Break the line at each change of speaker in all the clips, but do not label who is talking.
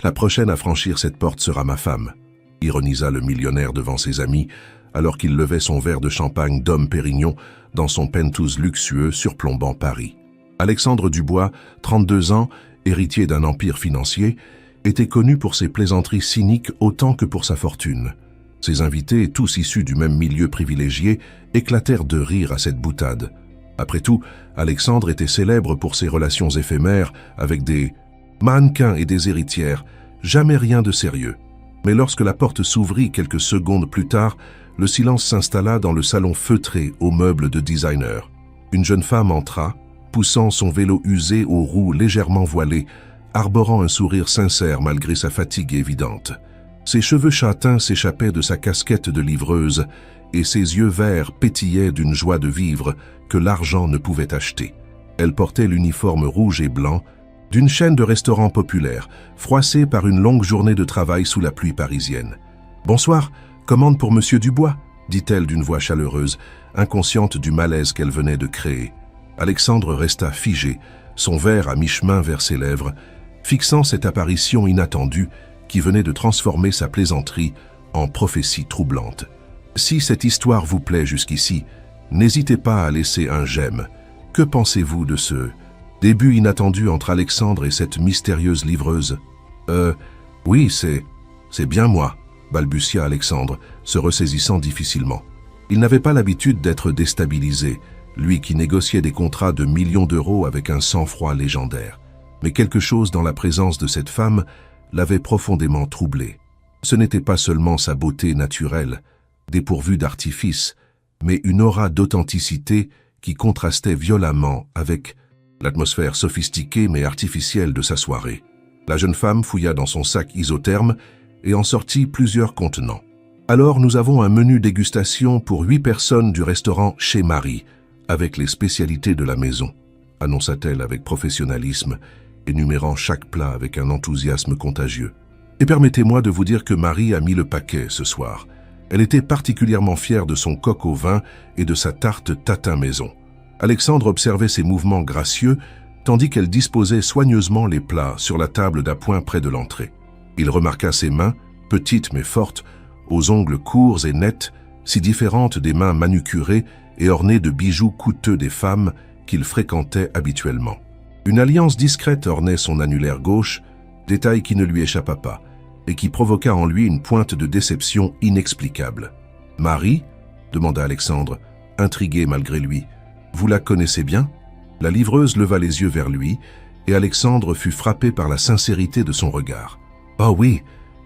La prochaine à franchir cette porte sera ma femme, ironisa le millionnaire devant ses amis, alors qu'il levait son verre de champagne Dom Pérignon dans son penthouse luxueux surplombant Paris. Alexandre Dubois, 32 ans, héritier d'un empire financier, était connu pour ses plaisanteries cyniques autant que pour sa fortune. Ses invités, tous issus du même milieu privilégié, éclatèrent de rire à cette boutade. Après tout, Alexandre était célèbre pour ses relations éphémères avec des mannequins et des héritières, jamais rien de sérieux. Mais lorsque la porte s'ouvrit quelques secondes plus tard, le silence s'installa dans le salon feutré aux meubles de designer. Une jeune femme entra, poussant son vélo usé aux roues légèrement voilées, arborant un sourire sincère malgré sa fatigue évidente. Ses cheveux châtains s'échappaient de sa casquette de livreuse et ses yeux verts pétillaient d'une joie de vivre que l'argent ne pouvait acheter. Elle portait l'uniforme rouge et blanc d'une chaîne de restaurants populaires, froissée par une longue journée de travail sous la pluie parisienne. « Bonsoir, commande pour Monsieur Dubois », dit-elle d'une voix chaleureuse, inconsciente du malaise qu'elle venait de créer. Alexandre resta figé, son verre à mi-chemin vers ses lèvres, fixant cette apparition inattendue qui venait de transformer sa plaisanterie en prophétie troublante. Si cette histoire vous plaît jusqu'ici, n'hésitez pas à laisser un j'aime. Que pensez-vous de ce début inattendu entre Alexandre et cette mystérieuse livreuse? Oui, c'est bien moi, balbutia Alexandre, se ressaisissant difficilement. Il n'avait pas l'habitude d'être déstabilisé, lui qui négociait des contrats de millions d'euros avec un sang-froid légendaire. Mais quelque chose dans la présence de cette femme l'avait profondément troublé. Ce n'était pas seulement sa beauté naturelle, dépourvue d'artifice, mais une aura d'authenticité qui contrastait violemment avec l'atmosphère sophistiquée mais artificielle de sa soirée. La jeune femme fouilla dans son sac isotherme et en sortit plusieurs contenants. « Alors nous avons un menu dégustation pour 8 personnes du restaurant Chez Marie, avec les spécialités de la maison », annonça-t-elle avec professionnalisme, énumérant chaque plat avec un enthousiasme contagieux. « Et permettez-moi de vous dire que Marie a mis le paquet ce soir. Elle était particulièrement fière de son coq au vin et de sa tarte tatin maison. » Alexandre observait ses mouvements gracieux, tandis qu'elle disposait soigneusement les plats sur la table d'appoint près de l'entrée. Il remarqua ses mains, petites mais fortes, aux ongles courts et nets, si différentes des mains manucurées et ornées de bijoux coûteux des femmes qu'il fréquentait habituellement. Une alliance discrète ornait son annulaire gauche, détail qui ne lui échappa pas, et qui provoqua en lui une pointe de déception inexplicable. « Marie ?» demanda Alexandre, intrigué malgré lui. « Vous la connaissez bien ?» La livreuse leva les yeux vers lui, et Alexandre fut frappé par la sincérité de son regard. « Oh oui,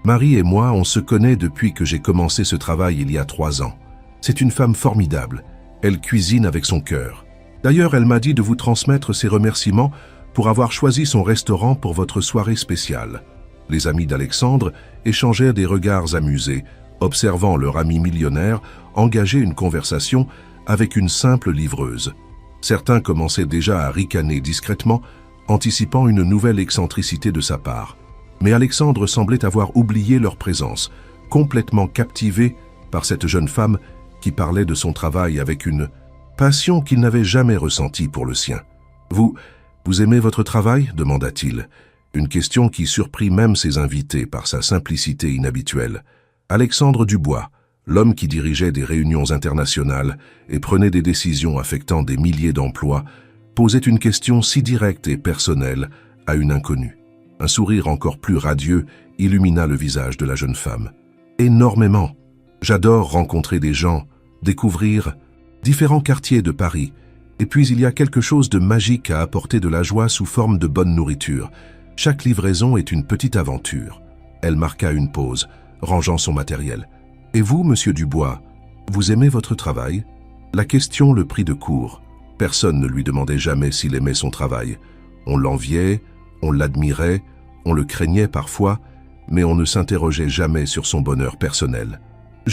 Marie et moi, on se connaît depuis que j'ai commencé ce travail il y a 3 ans. C'est une femme formidable. Elle cuisine avec son cœur. D'ailleurs, elle m'a dit de vous transmettre ses remerciements pour avoir choisi son restaurant pour votre soirée spéciale. » Les amis d'Alexandre échangèrent des regards amusés, observant leur ami millionnaire engager une conversation avec une simple livreuse. Certains commençaient déjà à ricaner discrètement, anticipant une nouvelle excentricité de sa part. Mais Alexandre semblait avoir oublié leur présence, complètement captivé par cette jeune femme qui parlait de son travail avec une passion qu'il n'avait jamais ressentie pour le sien. « Vous aimez votre travail ?» demanda-t-il. Une question qui surprit même ses invités par sa simplicité inhabituelle. Alexandre Dubois, l'homme qui dirigeait des réunions internationales et prenait des décisions affectant des milliers d'emplois, posait une question si directe et personnelle à une inconnue. Un sourire encore plus radieux illumina le visage de la jeune femme. « Énormément. J'adore rencontrer des gens, découvrir différents quartiers de Paris. Et puis il y a quelque chose de magique à apporter de la joie sous forme de bonne nourriture. Chaque livraison est une petite aventure. » Elle marqua une pause, rangeant son matériel. « Et vous, Monsieur Dubois, vous aimez votre travail ?» La question le prit de court. Personne ne lui demandait jamais s'il aimait son travail. On l'enviait, on l'admirait, on le craignait parfois, mais on ne s'interrogeait jamais sur son bonheur personnel. «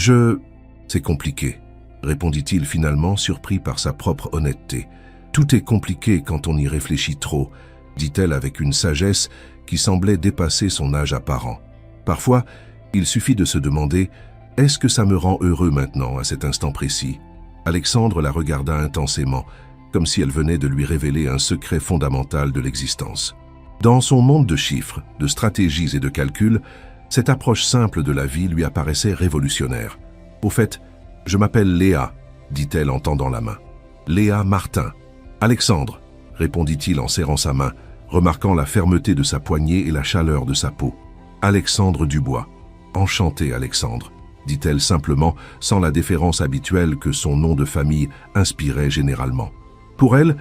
C'est compliqué, » répondit-il finalement, surpris par sa propre honnêteté. « Tout est compliqué quand on y réfléchit trop, » dit-elle avec une sagesse qui semblait dépasser son âge apparent. Parfois, il suffit de se demander « Est-ce que ça me rend heureux maintenant, à cet instant précis ?» Alexandre la regarda intensément, comme si elle venait de lui révéler un secret fondamental de l'existence. Dans son monde de chiffres, de stratégies et de calculs, cette approche simple de la vie lui apparaissait révolutionnaire. « Au fait, je m'appelle Léa », dit-elle en tendant la main. « Léa Martin. »« Alexandre », répondit-il en serrant sa main, remarquant la fermeté de sa poignée et la chaleur de sa peau. « Alexandre Dubois. Enchanté, Alexandre », dit-elle simplement, sans la déférence habituelle que son nom de famille inspirait généralement. Pour elle,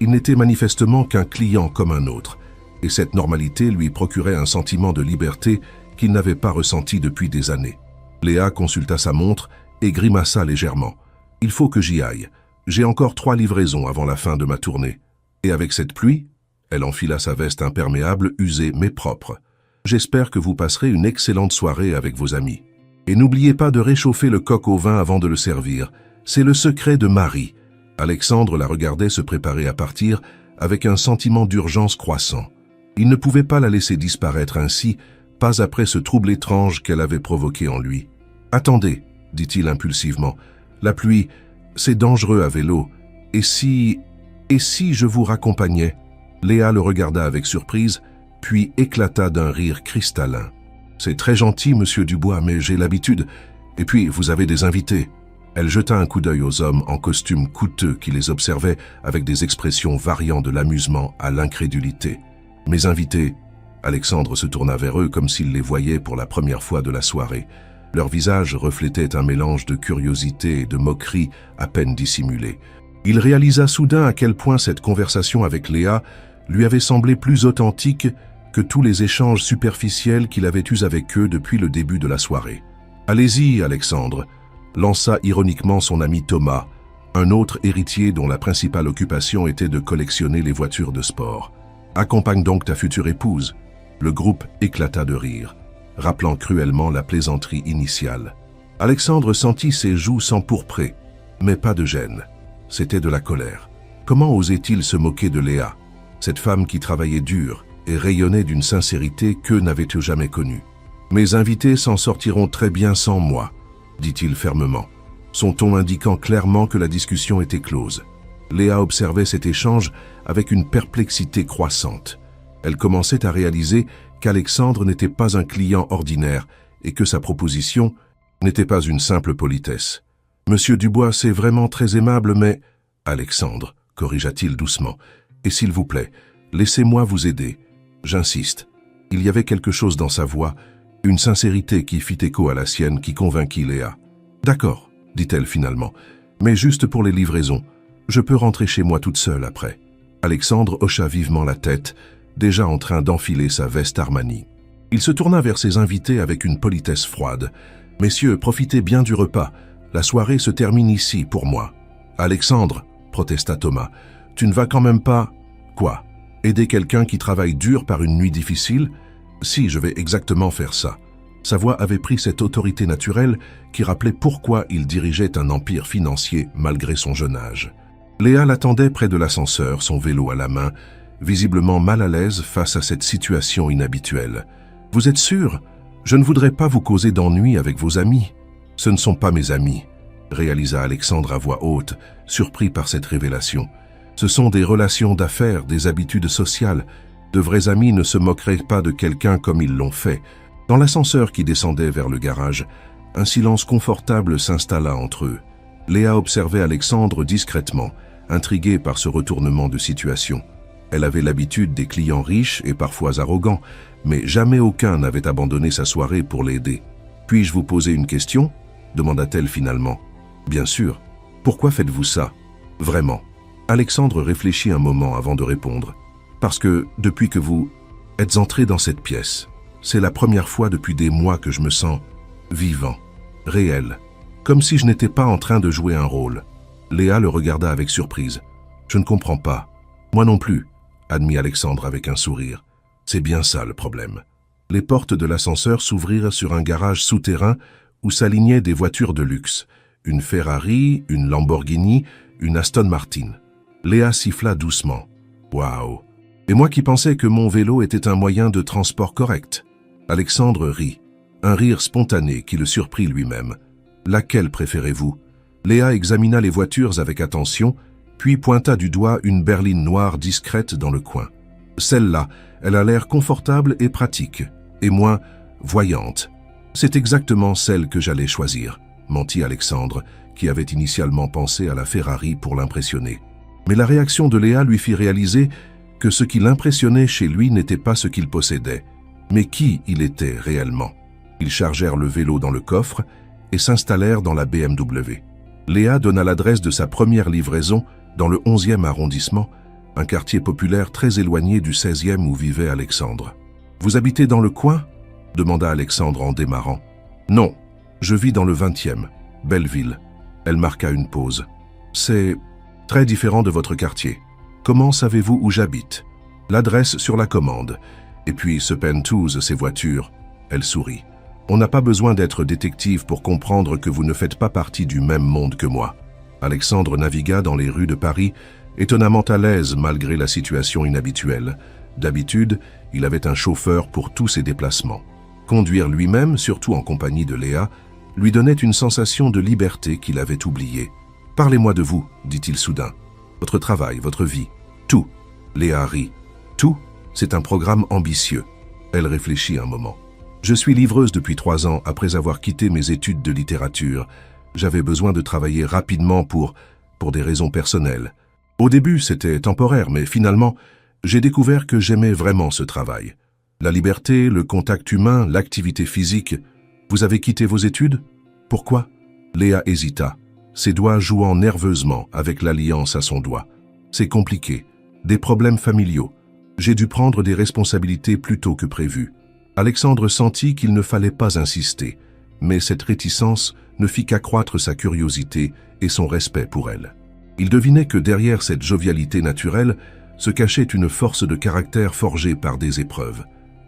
il n'était manifestement qu'un client comme un autre, et cette normalité lui procurait un sentiment de liberté qu'il n'avait pas ressenti depuis des années. Léa consulta sa montre et grimaça légèrement. « Il faut que j'y aille. J'ai encore 3 livraisons avant la fin de ma tournée. Et avec cette pluie ?» Elle enfila sa veste imperméable, usée mais propre. « J'espère que vous passerez une excellente soirée avec vos amis. Et n'oubliez pas de réchauffer le coq au vin avant de le servir. C'est le secret de Marie. » Alexandre la regardait se préparer à partir avec un sentiment d'urgence croissant. Il ne pouvait pas la laisser disparaître ainsi, pas après ce trouble étrange qu'elle avait provoqué en lui. « Attendez, » dit-il impulsivement. « La pluie, c'est dangereux à vélo. Et si je vous raccompagnais ?» Léa le regarda avec surprise, puis éclata d'un rire cristallin. « C'est très gentil, monsieur Dubois, mais j'ai l'habitude. Et puis, vous avez des invités. » Elle jeta un coup d'œil aux hommes en costume coûteux qui les observaient avec des expressions variant de l'amusement à l'incrédulité. « Mes invités ?» Alexandre se tourna vers eux comme s'il les voyait pour la première fois de la soirée. Leur visage reflétait un mélange de curiosité et de moquerie à peine dissimulée. Il réalisa soudain à quel point cette conversation avec Léa lui avait semblé plus authentique que tous les échanges superficiels qu'il avait eus avec eux depuis le début de la soirée. « Allez-y, Alexandre », lança ironiquement son ami Thomas, un autre héritier dont la principale occupation était de collectionner les voitures de sport. « Accompagne donc ta future épouse. » Le groupe éclata de rire, rappelant cruellement la plaisanterie initiale. Alexandre sentit ses joues s'empourprer, mais pas de gêne. C'était de la colère. Comment osait-il se moquer de Léa, cette femme qui travaillait dur et rayonnait d'une sincérité qu'eux n'avaient jamais connue. « Mes invités s'en sortiront très bien sans moi, » dit-il fermement, son ton indiquant clairement que la discussion était close. Léa observait cet échange avec une perplexité croissante. Elle commençait à réaliser qu'Alexandre n'était pas un client ordinaire et que sa proposition n'était pas une simple politesse. « Monsieur Dubois, c'est vraiment très aimable, mais... » « Alexandre, » corrigea-t-il doucement, « et s'il vous plaît, laissez-moi vous aider. J'insiste. » Il y avait quelque chose dans sa voix, une sincérité qui fit écho à la sienne qui convainquit Léa. « D'accord, » dit-elle finalement, « mais juste pour les livraisons. Je peux rentrer chez moi toute seule après. » Alexandre hocha vivement la tête, déjà en train d'enfiler sa veste Armani. Il se tourna vers ses invités avec une politesse froide. « Messieurs, profitez bien du repas. La soirée se termine ici pour moi. »« Alexandre, » protesta Thomas, « tu ne vas quand même pas... » « Quoi ? Aider quelqu'un qui travaille dur par une nuit difficile ? Si, je vais exactement faire ça. » Sa voix avait pris cette autorité naturelle qui rappelait pourquoi il dirigeait un empire financier malgré son jeune âge. Léa l'attendait près de l'ascenseur, son vélo à la main, visiblement mal à l'aise face à cette situation inhabituelle. « Vous êtes sûr ? Je ne voudrais pas vous causer d'ennui avec vos amis. »« Ce ne sont pas mes amis, » réalisa Alexandre à voix haute, surpris par cette révélation. « Ce sont des relations d'affaires, des habitudes sociales. De vrais amis ne se moqueraient pas de quelqu'un comme ils l'ont fait. » Dans l'ascenseur qui descendait vers le garage, un silence confortable s'installa entre eux. Léa observait Alexandre discrètement, intriguée par ce retournement de situation. Elle avait l'habitude des clients riches et parfois arrogants, mais jamais aucun n'avait abandonné sa soirée pour l'aider. « Puis-je vous poser une question ?» demanda-t-elle finalement. « Bien sûr. Pourquoi faites-vous ça ? Vraiment ?» Alexandre réfléchit un moment avant de répondre. « Parce que, depuis que vous êtes entré dans cette pièce, c'est la première fois depuis des mois que je me sens vivant, réel, comme si je n'étais pas en train de jouer un rôle. » Léa le regarda avec surprise. « Je ne comprends pas. Moi non plus, » admit Alexandre avec un sourire. « C'est bien ça le problème. » Les portes de l'ascenseur s'ouvrirent sur un garage souterrain où s'alignaient des voitures de luxe. Une Ferrari, une Lamborghini, une Aston Martin. Léa siffla doucement. « Waouh! Et moi qui pensais que mon vélo était un moyen de transport correct. » Alexandre rit, un rire spontané qui le surprit lui-même. « Laquelle préférez-vous » Léa examina les voitures avec attention, puis pointa du doigt une berline noire discrète dans le coin. Celle-là, elle a l'air confortable et pratique, et moins voyante. C'est exactement celle que j'allais choisir, mentit Alexandre, qui avait initialement pensé à la Ferrari pour l'impressionner. Mais la réaction de Léa lui fit réaliser que ce qui l'impressionnait chez lui n'était pas ce qu'il possédait, mais qui il était réellement. Ils chargèrent le vélo dans le coffre et s'installèrent dans la BMW. Léa donna l'adresse de sa première livraison dans le 11e arrondissement, un quartier populaire très éloigné du 16e où vivait Alexandre. « Vous habitez dans le coin ?» demanda Alexandre en démarrant. « Non, je vis dans le 20e, Belleville. » Elle marqua une pause. « C'est très différent de votre quartier. Comment savez-vous où j'habite ?»« L'adresse sur la commande. Et puis ce Pentouz, ces voitures. » Elle sourit. « On n'a pas besoin d'être détective pour comprendre que vous ne faites pas partie du même monde que moi. » Alexandre navigua dans les rues de Paris, étonnamment à l'aise malgré la situation inhabituelle. D'habitude, il avait un chauffeur pour tous ses déplacements. Conduire lui-même, surtout en compagnie de Léa, lui donnait une sensation de liberté qu'il avait oubliée. « Parlez-moi de vous, dit-il soudain. Votre travail, votre vie, tout. » Léa rit. « Tout, c'est un programme ambitieux. » Elle réfléchit un moment. « Je suis livreuse depuis 3 ans après avoir quitté mes études de littérature. J'avais besoin de travailler rapidement pour des raisons personnelles. Au début, c'était temporaire, mais finalement, j'ai découvert que j'aimais vraiment ce travail. La liberté, le contact humain, l'activité physique. Vous avez quitté vos études? Pourquoi? » Léa hésita, ses doigts jouant nerveusement avec l'alliance à son doigt. « C'est compliqué. Des problèmes familiaux. J'ai dû prendre des responsabilités plus tôt que prévu. » Alexandre sentit qu'il ne fallait pas insister, mais cette réticence ne fit qu'accroître sa curiosité et son respect pour elle. Il devinait que derrière cette jovialité naturelle se cachait une force de caractère forgée par des épreuves.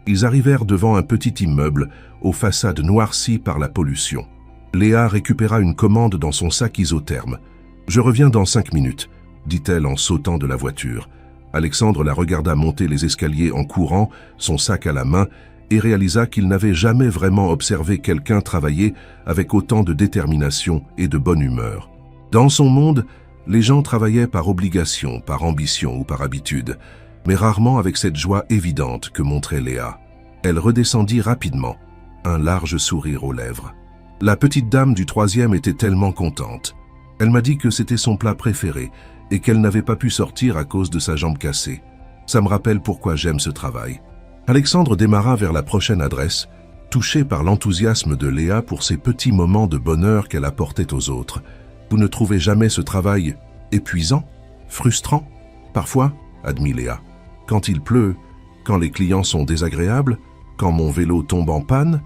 Ils arrivèrent devant un petit immeuble aux façades noircies par la pollution. Léa récupéra une commande dans son sac isotherme. « Je reviens dans 5 minutes, » dit-elle en sautant de la voiture. Alexandre la regarda monter les escaliers en courant, son sac à la main, et réalisa qu'il n'avait jamais vraiment observé quelqu'un travailler avec autant de détermination et de bonne humeur. Dans son monde, les gens travaillaient par obligation, par ambition ou par habitude, mais rarement avec cette joie évidente que montrait Léa. Elle redescendit rapidement, un large sourire aux lèvres. La petite dame du 3e était tellement contente. Elle m'a dit que c'était son plat préféré et qu'elle n'avait pas pu sortir à cause de sa jambe cassée. Ça me rappelle pourquoi j'aime ce travail. Alexandre démarra vers la prochaine adresse, touché par l'enthousiasme de Léa pour ces petits moments de bonheur qu'elle apportait aux autres. Vous ne trouvez jamais ce travail épuisant, frustrant? Parfois, admit Léa. Quand il pleut, quand les clients sont désagréables, quand mon vélo tombe en panne,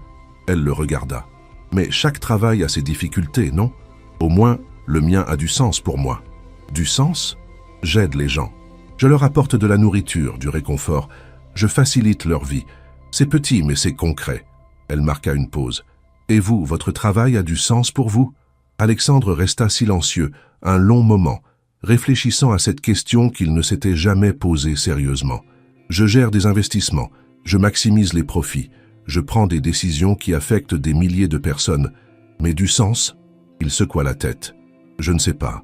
elle le regarda. Mais chaque travail a ses difficultés, non? Au moins, le mien a du sens pour moi. Du sens? J'aide les gens. Je leur apporte de la nourriture, du réconfort. Je facilite leur vie. C'est petit, mais c'est concret. Elle marqua une pause. Et vous, votre travail a du sens pour vous? Alexandre resta silencieux, un long moment, réfléchissant à cette question qu'il ne s'était jamais posée sérieusement. Je gère des investissements, je maximise les profits, je prends des décisions qui affectent des milliers de personnes. Mais du sens? Il secoua la tête. Je ne sais pas.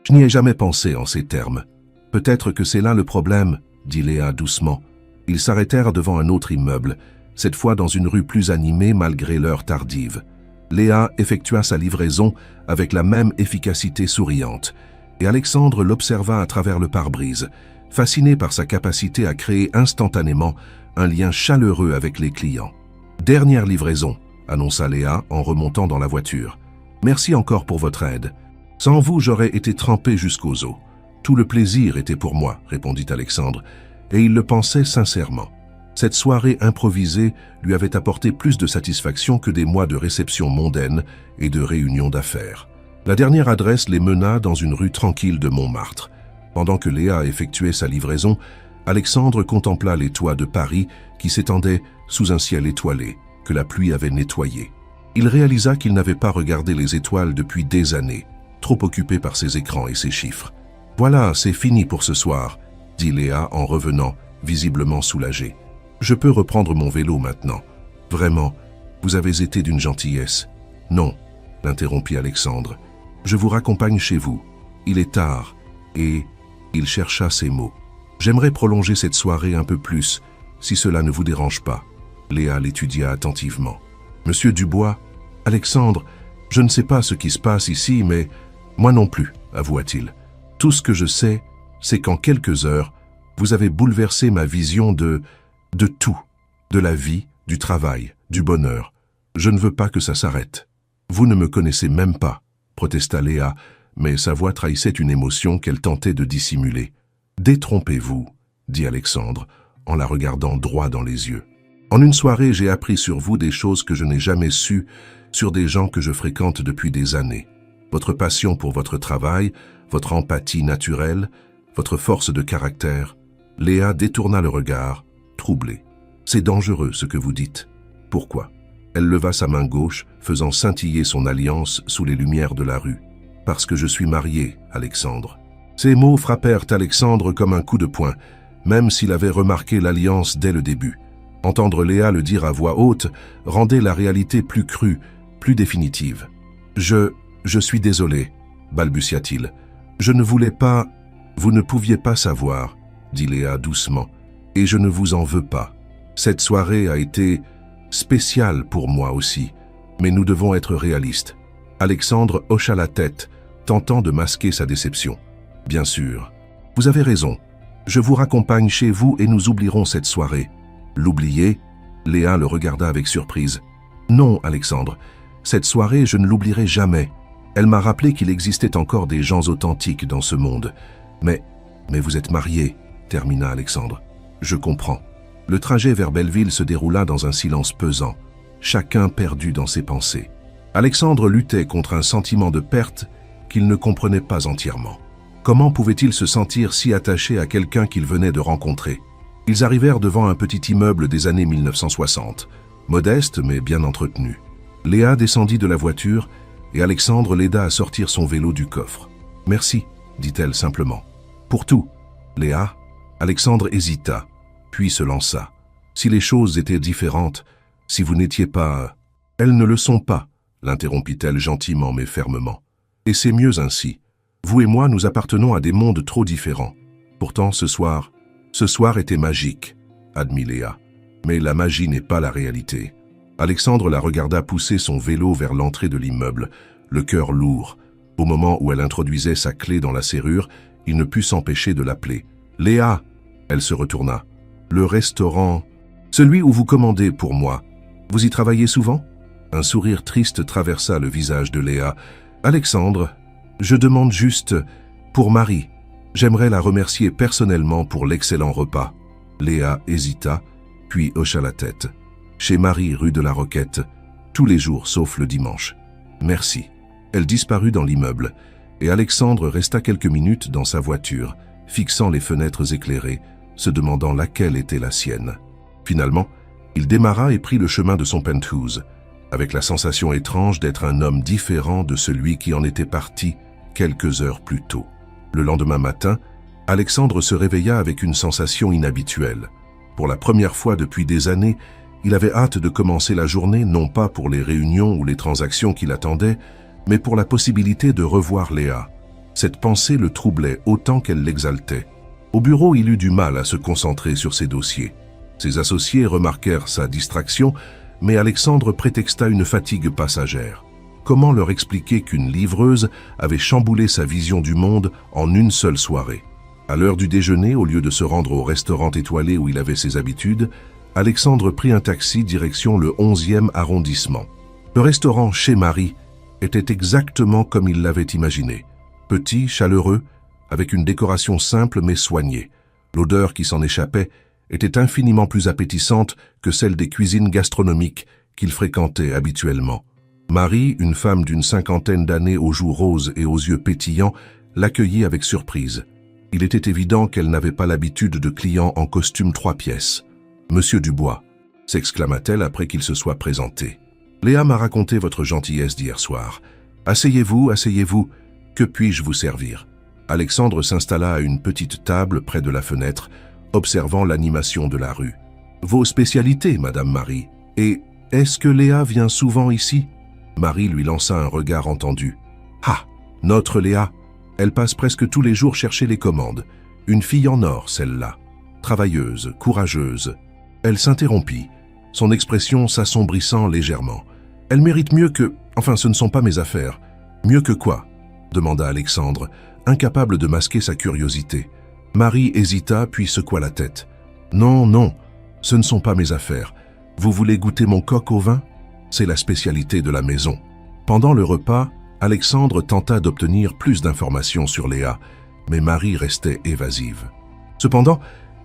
Je n'y ai jamais pensé en ces termes. Peut-être que c'est là le problème, dit Léa doucement. Ils s'arrêtèrent devant un autre immeuble, cette fois dans une rue plus animée malgré l'heure tardive. Léa effectua sa livraison avec la même efficacité souriante, et Alexandre l'observa à travers le pare-brise, fasciné par sa capacité à créer instantanément un lien chaleureux avec les clients. « Dernière livraison », annonça Léa en remontant dans la voiture. « Merci encore pour votre aide. Sans vous, j'aurais été trempé jusqu'aux os. Tout le plaisir était pour moi, répondit Alexandre, et il le pensait sincèrement. Cette soirée improvisée lui avait apporté plus de satisfaction que des mois de réception mondaine et de réunions d'affaires. La dernière adresse les mena dans une rue tranquille de Montmartre. Pendant que Léa effectuait sa livraison, Alexandre contempla les toits de Paris qui s'étendaient sous un ciel étoilé, que la pluie avait nettoyé. Il réalisa qu'il n'avait pas regardé les étoiles depuis des années, trop occupé par ses écrans et ses chiffres. « Voilà, c'est fini pour ce soir », dit Léa en revenant, visiblement soulagée. « Je peux reprendre mon vélo maintenant. Vraiment, vous avez été d'une gentillesse. »« Non, » l'interrompit Alexandre. « Je vous raccompagne chez vous. Il est tard. » Et il chercha ses mots. « J'aimerais prolonger cette soirée un peu plus, si cela ne vous dérange pas. Léa l'étudia attentivement. Monsieur Dubois, Alexandre, je ne sais pas ce qui se passe ici, mais moi non plus, avoua-t-il. Tout ce que je sais, c'est qu'en quelques heures, vous avez bouleversé ma vision de tout, de la vie, du travail, du bonheur. Je ne veux pas que ça s'arrête. Vous ne me connaissez même pas, protesta Léa, mais sa voix trahissait une émotion qu'elle tentait de dissimuler. Détrompez-vous, dit Alexandre, en la regardant droit dans les yeux. En une soirée, j'ai appris sur vous des choses que je n'ai jamais sues sur des gens que je fréquente depuis des années. Votre passion pour votre travail, votre empathie naturelle, votre force de caractère. Léa détourna le regard, troublée. C'est dangereux ce que vous dites. Pourquoi? Elle leva sa main gauche, faisant scintiller son alliance sous les lumières de la rue. Parce que je suis marié, Alexandre. Ces mots frappèrent Alexandre comme un coup de poing, même s'il avait remarqué l'alliance dès le début. Entendre Léa le dire à voix haute rendait la réalité plus crue, plus définitive. Je suis désolé, balbutia-t-il. Je ne voulais pas... Vous ne pouviez pas savoir, dit Léa doucement, et je ne vous en veux pas. Cette soirée a été spéciale pour moi aussi, mais nous devons être réalistes. Alexandre hocha la tête, tentant de masquer sa déception. Bien sûr, vous avez raison. Je vous raccompagne chez vous et nous oublierons cette soirée. L'oublier? Léa le regarda avec surprise. Non, Alexandre, cette soirée, je ne l'oublierai jamais. Elle m'a rappelé qu'il existait encore des gens authentiques dans ce monde. Mais vous êtes marié, termina Alexandre. Je comprends. Le trajet vers Belleville se déroula dans un silence pesant, chacun perdu dans ses pensées. Alexandre luttait contre un sentiment de perte qu'il ne comprenait pas entièrement. Comment pouvait-il se sentir si attaché à quelqu'un qu'il venait de rencontrer? Ils arrivèrent devant un petit immeuble des années 1960, modeste mais bien entretenu. Léa descendit de la voiture et Alexandre l'aida à sortir son vélo du coffre. « Merci », dit-elle simplement. « Pour tout, Léa ?» Alexandre hésita, puis se lança. « Si les choses étaient différentes, si vous n'étiez pas... » « Elles ne le sont pas, » l'interrompit-elle gentiment mais fermement. « Et c'est mieux ainsi. Vous et moi, nous appartenons à des mondes trop différents. Pourtant, ce soir était magique, » admit Léa. « Mais la magie n'est pas la réalité. » Alexandre la regarda pousser son vélo vers l'entrée de l'immeuble, le cœur lourd. Au moment où elle introduisait sa clé dans la serrure, il ne put s'empêcher de l'appeler. « Léa !» Elle se retourna. « Le restaurant... Celui où vous commandez pour moi. Vous y travaillez souvent ?» Un sourire triste traversa le visage de Léa. « Alexandre, je demande juste pour Marie. J'aimerais la remercier personnellement pour l'excellent repas. » Léa hésita, puis hocha la tête. « Chez Marie, rue de la Roquette, tous les jours sauf le dimanche. Merci. » Elle disparut dans l'immeuble, et Alexandre resta quelques minutes dans sa voiture, fixant les fenêtres éclairées, se demandant laquelle était la sienne. Finalement, il démarra et prit le chemin de son penthouse, avec la sensation étrange d'être un homme différent de celui qui en était parti quelques heures plus tôt. Le lendemain matin, Alexandre se réveilla avec une sensation inhabituelle. Pour la première fois depuis des années, il avait hâte de commencer la journée non pas pour les réunions ou les transactions qui l'attendaient, mais pour la possibilité de revoir Léa. Cette pensée le troublait autant qu'elle l'exaltait. Au bureau, il eut du mal à se concentrer sur ses dossiers. Ses associés remarquèrent sa distraction, mais Alexandre prétexta une fatigue passagère. Comment leur expliquer qu'une livreuse avait chamboulé sa vision du monde en une seule soirée? À l'heure du déjeuner, au lieu de se rendre au restaurant étoilé où il avait ses habitudes, Alexandre prit un taxi direction le 11e arrondissement. Le restaurant Chez Marie était exactement comme il l'avait imaginé. Petit, chaleureux, avec une décoration simple mais soignée. L'odeur qui s'en échappait était infiniment plus appétissante que celle des cuisines gastronomiques qu'il fréquentait habituellement. Marie, une femme d'une cinquantaine d'années aux joues roses et aux yeux pétillants, l'accueillit avec surprise. Il était évident qu'elle n'avait pas l'habitude de clients en costume 3 pièces. « Monsieur Dubois », s'exclama-t-elle après qu'il se soit présenté. « Léa m'a raconté votre gentillesse d'hier soir. Asseyez-vous, asseyez-vous. Que puis-je vous servir ?» Alexandre s'installa à une petite table près de la fenêtre, observant l'animation de la rue. « Vos spécialités, Madame Marie. Et est-ce que Léa vient souvent ici ?» Marie lui lança un regard entendu. « Ah, notre Léa. Elle passe presque tous les jours chercher les commandes. Une fille en or, celle-là. Travailleuse, courageuse. Elle s'interrompit, son expression s'assombrissant légèrement. Elle mérite mieux que... Enfin, ce ne sont pas mes affaires. Mieux que quoi? Demanda Alexandre, incapable de masquer sa curiosité. Marie hésita puis secoua la tête. Non, non, ce ne sont pas mes affaires. Vous voulez goûter mon coq au vin? C'est la spécialité de la maison. Pendant le repas, Alexandre tenta d'obtenir plus d'informations sur Léa, mais Marie restait évasive. Cependant,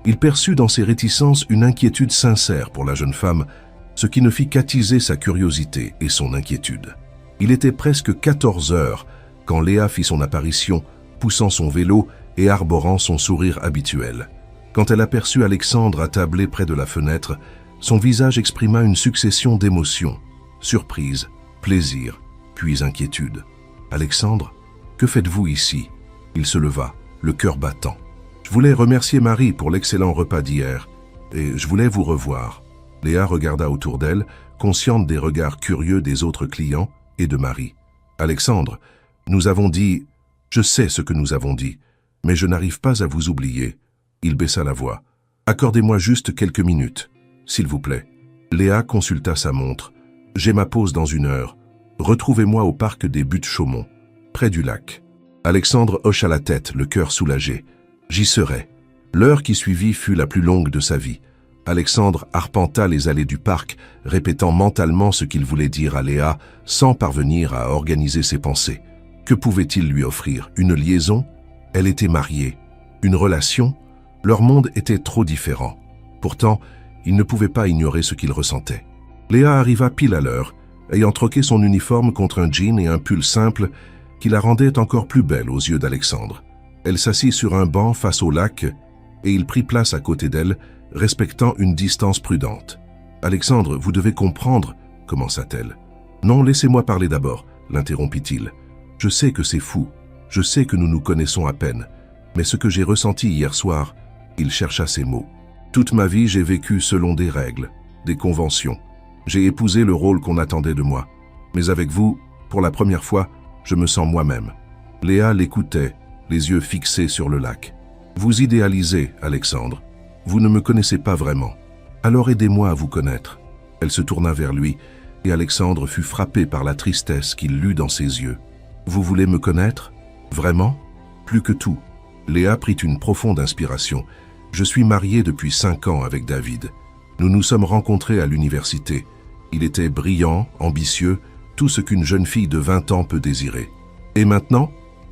il perçut dans ses réticences une inquiétude sincère pour la jeune femme, ce qui ne fit qu'attiser sa curiosité et son inquiétude. Il était presque 14 heures quand Léa fit son apparition, poussant son vélo et arborant son sourire habituel. Quand elle aperçut Alexandre attablé près de la fenêtre, son visage exprima une succession d'émotions, surprise, plaisir, puis inquiétude. « Alexandre, que faites-vous ici ?» Il se leva, le cœur battant. « Je voulais remercier Marie pour l'excellent repas d'hier, et je voulais vous revoir. » Léa regarda autour d'elle, consciente des regards curieux des autres clients et de Marie. « Alexandre, nous avons dit... Je sais ce que nous avons dit, mais je n'arrive pas à vous oublier. » Il baissa la voix. « Accordez-moi juste quelques minutes, s'il vous plaît. » Léa consulta sa montre. « J'ai ma pause dans 1 heure. Retrouvez-moi au parc des Buttes-Chaumont, près du lac. » Alexandre hocha la tête, le cœur soulagé. « J'y serai. » L'heure qui suivit fut la plus longue de sa vie. Alexandre arpenta les allées du parc, répétant mentalement ce qu'il voulait dire à Léa, sans parvenir à organiser ses pensées. Que pouvait-il lui offrir? Une liaison? Elle était mariée. Une relation? Leur monde était trop différent. Pourtant, il ne pouvait pas ignorer ce qu'il ressentait. Léa arriva pile à l'heure, ayant troqué son uniforme contre un jean et un pull simple qui la rendait encore plus belle aux yeux d'Alexandre. Elle s'assit sur un banc face au lac et il prit place à côté d'elle, respectant une distance prudente. « Alexandre, vous devez comprendre, » commença-t-elle. « Non, laissez-moi parler d'abord, » l'interrompit-il. « Je sais que c'est fou, je sais que nous nous connaissons à peine, mais ce que j'ai ressenti hier soir, » il chercha ses mots. « Toute ma vie, j'ai vécu selon des règles, des conventions. J'ai épousé le rôle qu'on attendait de moi. Mais avec vous, pour la première fois, je me sens moi-même. » Léa l'écoutait, les yeux fixés sur le lac. « Vous idéalisez, Alexandre. Vous ne me connaissez pas vraiment. Alors aidez-moi à vous connaître. » Elle se tourna vers lui, et Alexandre fut frappé par la tristesse qu'il lut dans ses yeux. « Vous voulez me connaître? Vraiment? Plus que tout. » Léa prit une profonde inspiration. « Je suis mariée depuis 5 ans avec David. Nous nous sommes rencontrés à l'université. Il était brillant, ambitieux, tout ce qu'une jeune fille de 20 ans peut désirer. Et maintenant?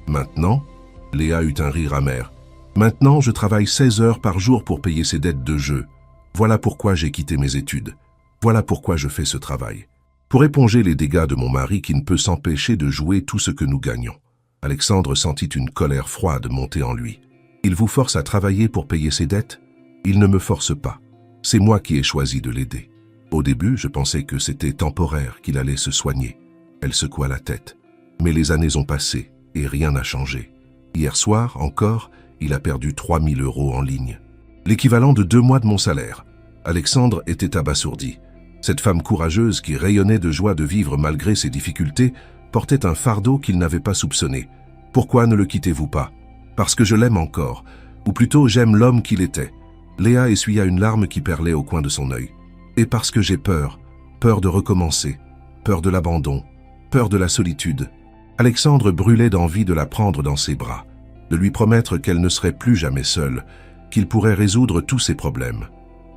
Maintenant? Léa eut un rire amer. Maintenant, je travaille 16 heures par jour pour payer ses dettes de jeu. Voilà pourquoi j'ai quitté mes études. Voilà pourquoi je fais ce travail. Pour éponger les dégâts de mon mari qui ne peut s'empêcher de jouer tout ce que nous gagnons. » Alexandre sentit une colère froide monter en lui. « Il vous force à travailler pour payer ses dettes? Il ne me force pas. C'est moi qui ai choisi de l'aider. Au début, je pensais que c'était temporaire, qu'il allait se soigner. » Elle secoua la tête. Mais les années ont passé et rien n'a changé. Hier soir, encore, il a perdu 3 000 € en ligne. L'équivalent de 2 mois de mon salaire. Alexandre était abasourdi. Cette femme courageuse qui rayonnait de joie de vivre malgré ses difficultés portait un fardeau qu'il n'avait pas soupçonné. Pourquoi ne le quittez-vous pas? Parce que je l'aime encore, ou plutôt j'aime l'homme qu'il était. Léa essuya une larme qui perlait au coin de son œil. Et parce que j'ai peur, peur de recommencer, peur de l'abandon, peur de la solitude. Alexandre brûlait d'envie de la prendre dans ses bras, de lui promettre qu'elle ne serait plus jamais seule, qu'il pourrait résoudre tous ses problèmes.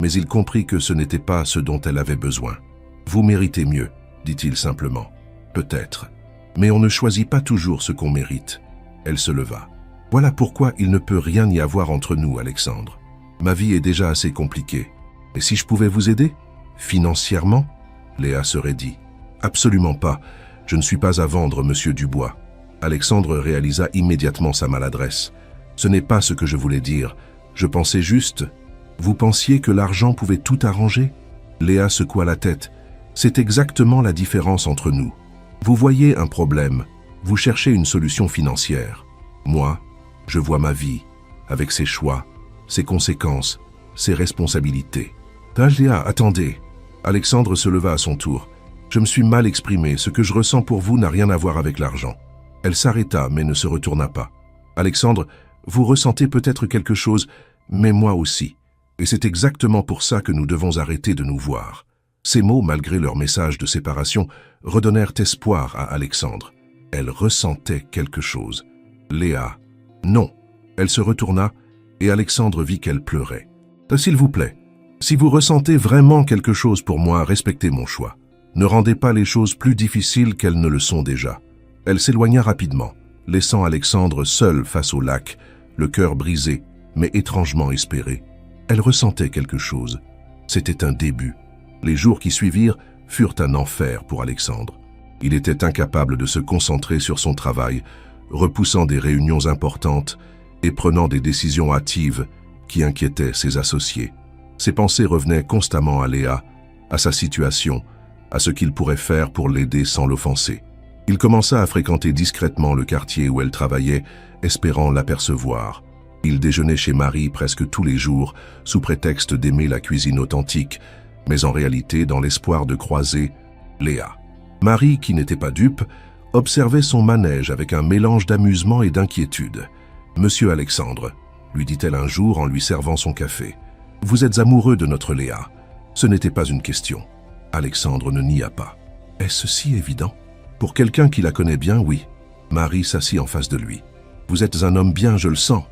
Mais il comprit que ce n'était pas ce dont elle avait besoin. « Vous méritez mieux, » dit-il simplement. « Peut-être. Mais on ne choisit pas toujours ce qu'on mérite. » Elle se leva. « Voilà pourquoi il ne peut rien y avoir entre nous, Alexandre. Ma vie est déjà assez compliquée. Et si je pouvais vous aider? Financièrement? » Léa se raidit. « Absolument pas. Je ne suis pas à vendre, monsieur Dubois. » Alexandre réalisa immédiatement sa maladresse. « Ce n'est pas ce que je voulais dire. Je pensais juste... » « Vous pensiez que l'argent pouvait tout arranger ?» Léa secoua la tête. « C'est exactement la différence entre nous. Vous voyez un problème, vous cherchez une solution financière. Moi, je vois ma vie, avec ses choix, ses conséquences, ses responsabilités. »« Léa, attendez !» Alexandre se leva à son tour. « Je me suis mal exprimé, ce que je ressens pour vous n'a rien à voir avec l'argent. » Elle s'arrêta, mais ne se retourna pas. « Alexandre, Vous ressentez peut-être quelque chose, mais moi aussi. Et c'est exactement pour ça que nous devons arrêter de nous voir. » Ces mots, malgré leur message de séparation, redonnèrent espoir à Alexandre. Elle ressentait quelque chose. Léa. Non. Elle se retourna et Alexandre vit qu'elle pleurait. « S'il vous plaît, si vous ressentez vraiment quelque chose pour moi, respectez mon choix. Ne rendez pas les choses plus difficiles qu'elles ne le sont déjà. » Elle s'éloigna rapidement, laissant Alexandre seul face au lac, le cœur brisé, mais étrangement espéré. Elle ressentait quelque chose. C'était un début. Les jours qui suivirent furent un enfer pour Alexandre. Il était incapable de se concentrer sur son travail, repoussant des réunions importantes et prenant des décisions hâtives qui inquiétaient ses associés. Ses pensées revenaient constamment à Léa, à sa situation, à ce qu'il pourrait faire pour l'aider sans l'offenser. Il commença à fréquenter discrètement le quartier où elle travaillait, espérant l'apercevoir. Il déjeunait chez Marie presque tous les jours, sous prétexte d'aimer la cuisine authentique, mais en réalité dans l'espoir de croiser Léa. Marie, qui n'était pas dupe, observait son manège avec un mélange d'amusement et d'inquiétude. « Monsieur Alexandre, » lui dit-elle un jour en lui servant son café, « vous êtes amoureux de notre Léa. » Ce n'était pas une question. Alexandre ne nia pas. « Est-ce si évident ?» Pour quelqu'un qui la connaît bien, oui. Marie s'assit en face de lui. « Vous êtes un homme bien, je le sens.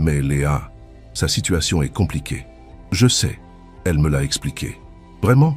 Mais Léa, sa situation est compliquée. »« Je sais. » Elle me l'a expliqué. « Vraiment ?»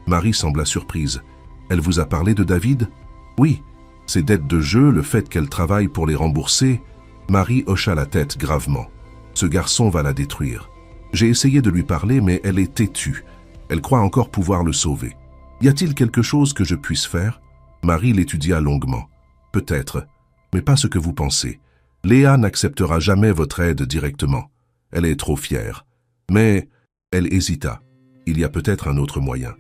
Marie sembla surprise. « Elle vous a parlé de David ?»« Oui. Ses dettes de jeu, le fait qu'elle travaille pour les rembourser. » Marie hocha la tête gravement. « Ce garçon va la détruire. J'ai essayé de lui parler, mais elle est têtue. Elle croit encore pouvoir le sauver. Y a-t-il quelque chose que je puisse faire ?» Marie l'étudia longuement. « Peut-être, mais pas ce que vous pensez. Léa n'acceptera jamais votre aide directement. Elle est trop fière. Mais... » Elle hésita. « Il y a peut-être un autre moyen. »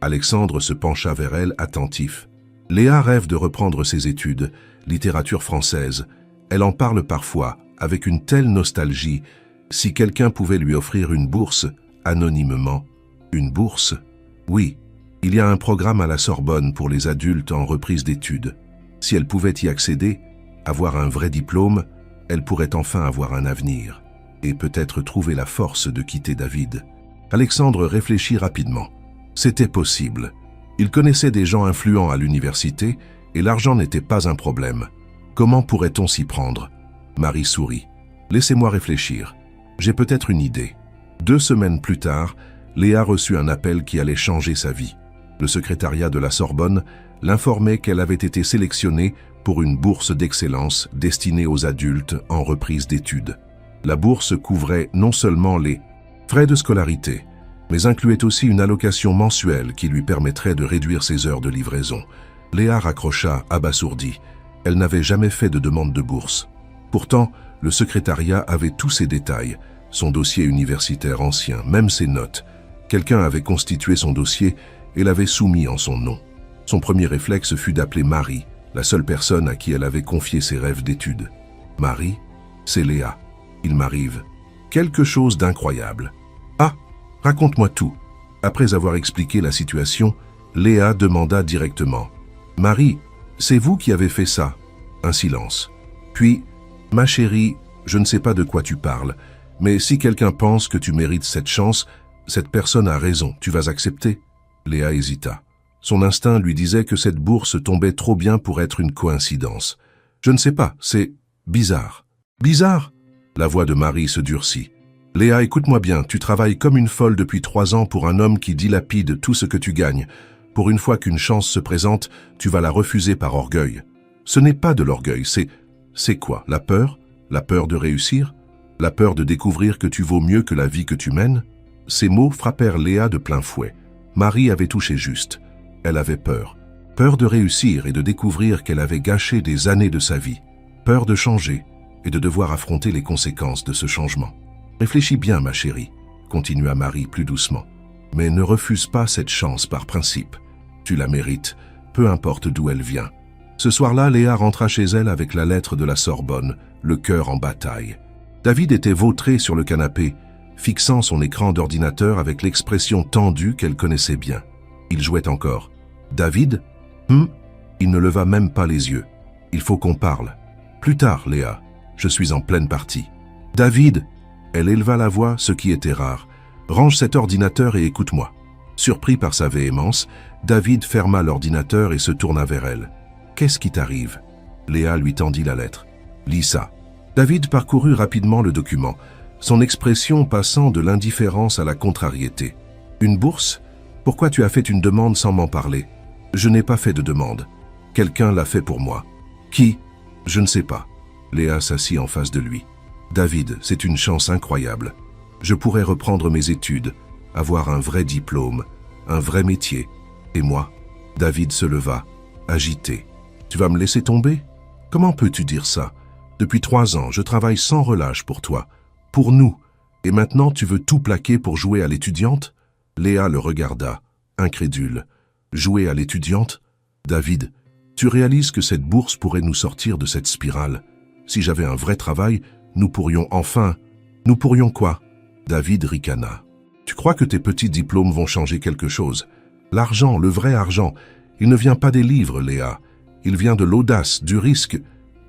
Alexandre se pencha vers elle, attentif. « Léa rêve de reprendre ses études, littérature française. Elle en parle parfois, avec une telle nostalgie. Si quelqu'un pouvait lui offrir une bourse, anonymement. » « Une bourse ? » ?»« Oui. Il y a un programme à la Sorbonne pour les adultes en reprise d'études. Si elle pouvait y accéder, avoir un vrai diplôme, elle pourrait enfin avoir un avenir et peut-être trouver la force de quitter David. » Alexandre réfléchit rapidement. C'était possible. Il connaissait des gens influents à l'université et l'argent n'était pas un problème. Comment pourrait-on s'y prendre? Marie sourit. « Laissez-moi réfléchir. J'ai peut-être une idée. » 2 semaines plus tard, Léa reçut un appel qui allait changer sa vie. Le secrétariat de la Sorbonne l'informait qu'elle avait été sélectionnée pour une bourse d'excellence destinée aux adultes en reprise d'études. La bourse couvrait non seulement les frais de scolarité, mais incluait aussi une allocation mensuelle qui lui permettrait de réduire ses heures de livraison. Léa raccrocha, abasourdie. Elle n'avait jamais fait de demande de bourse. Pourtant, le secrétariat avait tous ses détails, son dossier universitaire ancien, même ses notes. Quelqu'un avait constitué son dossier et l'avait soumis en son nom. Son premier réflexe fut d'appeler Marie, la seule personne à qui elle avait confié ses rêves d'études. « Marie, c'est Léa. Il m'arrive quelque chose d'incroyable. »« Ah, raconte-moi tout. » Après avoir expliqué la situation, Léa demanda directement. « Marie, c'est vous qui avez fait ça ?» Un silence. Puis, « Ma chérie, je ne sais pas de quoi tu parles, mais si quelqu'un pense que tu mérites cette chance, cette personne a raison, tu vas accepter ?» Léa hésita. Son instinct lui disait que cette bourse tombait trop bien pour être une coïncidence. « Je ne sais pas, c'est bizarre. »« Bizarre ?» La voix de Marie se durcit. « Léa, écoute-moi bien, tu travailles comme une folle depuis 3 ans pour un homme qui dilapide tout ce que tu gagnes. Pour une fois qu'une chance se présente, tu vas la refuser par orgueil. Ce n'est pas de l'orgueil, c'est quoi? La peur? La peur de réussir? La peur de découvrir que tu vaux mieux que la vie que tu mènes ?» Ces mots frappèrent Léa de plein fouet. Marie avait touché juste. Elle avait peur. Peur de réussir et de découvrir qu'elle avait gâché des années de sa vie. Peur de changer et de devoir affronter les conséquences de ce changement. « Réfléchis bien, ma chérie, » continua Marie plus doucement. « Mais ne refuse pas cette chance par principe. Tu la mérites, peu importe d'où elle vient. » Ce soir-là, Léa rentra chez elle avec la lettre de la Sorbonne, le cœur en bataille. David était vautré sur le canapé, fixant son écran d'ordinateur avec l'expression tendue qu'elle connaissait bien. Il jouait encore. « David ? Il ne leva même pas les yeux. « Il faut qu'on parle. »« Plus tard, Léa. Je suis en pleine partie. » David, elle éleva la voix, ce qui était rare. Range cet ordinateur et écoute-moi. Surpris par sa véhémence, David ferma l'ordinateur et se tourna vers elle. Qu'est-ce qui t'arrive? Léa lui tendit la lettre. Lis ça. David parcourut rapidement le document, son expression passant de l'indifférence à la contrariété. Une bourse? Pourquoi tu as fait une demande sans m'en parler? Je n'ai pas fait de demande. Quelqu'un l'a fait pour moi. Qui? Je ne sais pas. Léa s'assit en face de lui. David, c'est une chance incroyable. Je pourrais reprendre mes études, avoir un vrai diplôme, un vrai métier. Et moi? David se leva, agité. Tu vas me laisser tomber? Comment peux-tu dire ça? Depuis 3 ans, je travaille sans relâche pour toi, pour nous. Et maintenant, tu veux tout plaquer pour jouer à l'étudiante? Léa le regarda, incrédule. Jouer à l'étudiante? David, tu réalises que cette bourse pourrait nous sortir de cette spirale. Si j'avais un vrai travail, nous pourrions enfin... Nous pourrions quoi? David ricana. Tu crois que tes petits diplômes vont changer quelque chose? L'argent, le vrai argent, il ne vient pas des livres, Léa. Il vient de l'audace, du risque,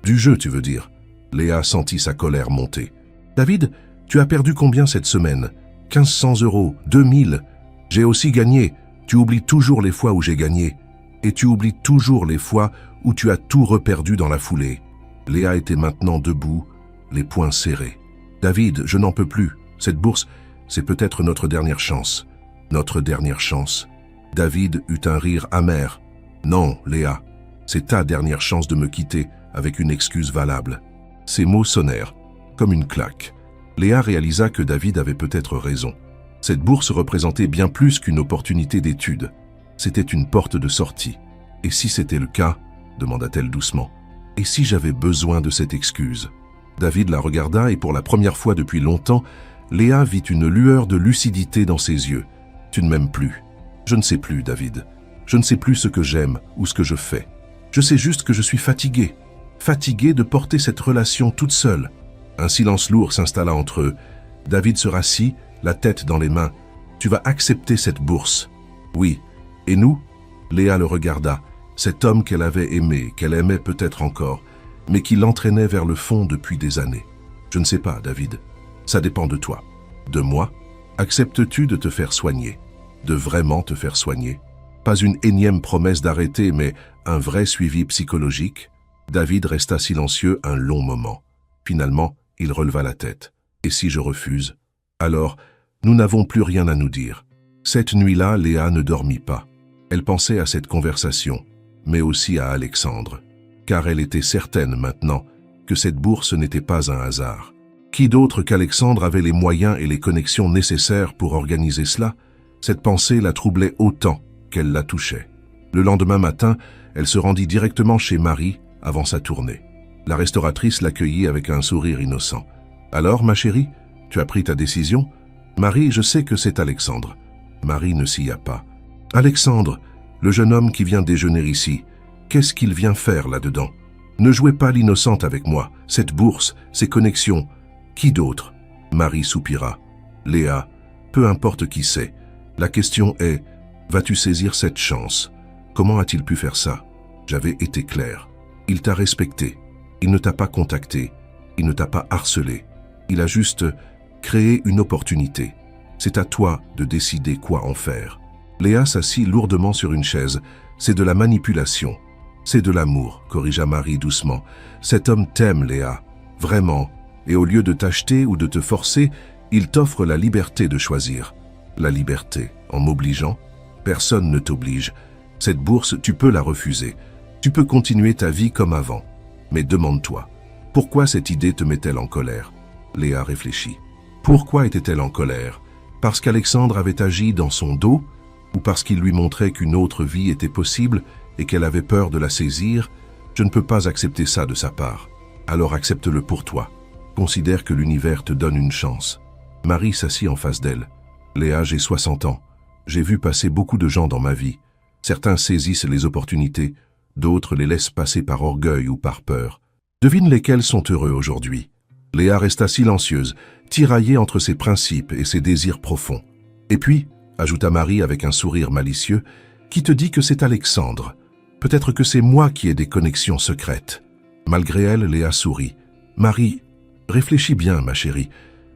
du jeu, tu veux dire. Léa sentit sa colère monter. David, tu as perdu combien cette semaine? 1500 €, 2000. J'ai aussi gagné. Tu oublies toujours les fois où j'ai gagné. Et tu oublies toujours les fois où tu as tout reperdu dans la foulée. Léa était maintenant debout, les poings serrés. David, je n'en peux plus. Cette bourse, c'est peut-être notre dernière chance. Notre dernière chance. David eut un rire amer. Non, Léa, c'est ta dernière chance de me quitter avec une excuse valable. Ces mots sonnèrent, comme une claque. Léa réalisa que David avait peut-être raison. Cette bourse représentait bien plus qu'une opportunité d'études. C'était une porte de sortie. Et si c'était le cas, demanda-t-elle doucement, et si j'avais besoin de cette excuse? David la regarda et pour la première fois depuis longtemps, Léa vit une lueur de lucidité dans ses yeux. Tu ne m'aimes plus. Je ne sais plus, David. Je ne sais plus ce que j'aime ou ce que je fais. Je sais juste que je suis fatigué. Fatigué de porter cette relation toute seule. Un silence lourd s'installa entre eux. David se rassit, la tête dans les mains. Tu vas accepter cette bourse. Oui. Et nous? Léa le regarda. Cet homme qu'elle avait aimé, qu'elle aimait peut-être encore, mais qui l'entraînait vers le fond depuis des années. Je ne sais pas, David. Ça dépend de toi. De moi? Acceptes-tu de te faire soigner? De vraiment te faire soigner? Pas une énième promesse d'arrêter, mais un vrai suivi psychologique? David resta silencieux un long moment. Finalement, il releva la tête. Et si je refuse? Alors, nous n'avons plus rien à nous dire. Cette nuit-là, Léa ne dormit pas. Elle pensait à cette conversation, mais aussi à Alexandre. Car elle était certaine maintenant que cette bourse n'était pas un hasard. Qui d'autre qu'Alexandre avait les moyens et les connexions nécessaires pour organiser cela? Cette pensée la troublait autant qu'elle la touchait. Le lendemain matin, elle se rendit directement chez Marie avant sa tournée. La restauratrice l'accueillit avec un sourire innocent. « Alors, ma chérie, tu as pris ta décision? Marie, je sais que c'est Alexandre. » Marie ne s'y a pas. « Alexandre, le jeune homme qui vient déjeuner ici, qu'est-ce qu'il vient faire là-dedans? Ne jouez pas l'innocente avec moi, cette bourse, ces connexions. Qui d'autre? » Marie soupira. « Léa, peu importe qui c'est. La question est, vas-tu saisir cette chance? Comment a-t-il pu faire ça? J'avais été clair. Il t'a respecté. Il ne t'a pas contacté. Il ne t'a pas harcelé. Il a juste créé une opportunité. C'est à toi de décider quoi en faire. » Léa s'assit lourdement sur une chaise. « C'est de la manipulation. C'est de l'amour, » corrigea Marie doucement. « Cet homme t'aime, Léa. Vraiment. Et au lieu de t'acheter ou de te forcer, il t'offre la liberté de choisir. La liberté, en m'obligeant? Personne ne t'oblige. Cette bourse, tu peux la refuser. Tu peux continuer ta vie comme avant. Mais demande-toi, pourquoi cette idée te met-elle en colère? » Léa réfléchit. Pourquoi était-elle en colère? Parce qu'Alexandre avait agi dans son dos? Ou parce qu'il lui montrait qu'une autre vie était possible et qu'elle avait peur de la saisir? Je ne peux pas accepter ça de sa part. Alors accepte-le pour toi. Considère que l'univers te donne une chance. Marie s'assit en face d'elle. Léa, j'ai 60 ans. J'ai vu passer beaucoup de gens dans ma vie. Certains saisissent les opportunités, d'autres les laissent passer par orgueil ou par peur. Devine lesquels sont heureux aujourd'hui. Léa resta silencieuse, tiraillée entre ses principes et ses désirs profonds. Et puis, ajouta Marie avec un sourire malicieux, qui te dit que c'est Alexandre? Peut-être que c'est moi qui ai des connexions secrètes. Malgré elle, Léa sourit. Marie, Réfléchis bien, ma chérie,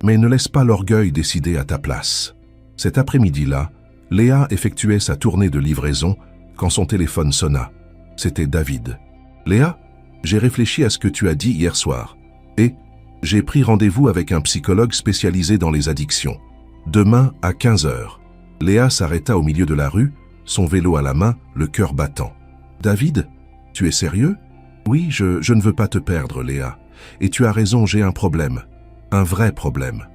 mais ne laisse pas l'orgueil décider à ta place. Cet après-midi-là, Léa effectuait sa tournée de livraison quand son téléphone sonna. C'était David. « Léa, j'ai réfléchi à ce que tu as dit hier soir et j'ai pris rendez-vous avec un psychologue spécialisé dans les addictions. Demain à 15 heures. » Léa s'arrêta au milieu de la rue, son vélo à la main, le cœur battant. « David, tu es sérieux ? » « Oui, je ne veux pas te perdre, Léa. Et tu as raison, j'ai un problème. Un vrai problème. »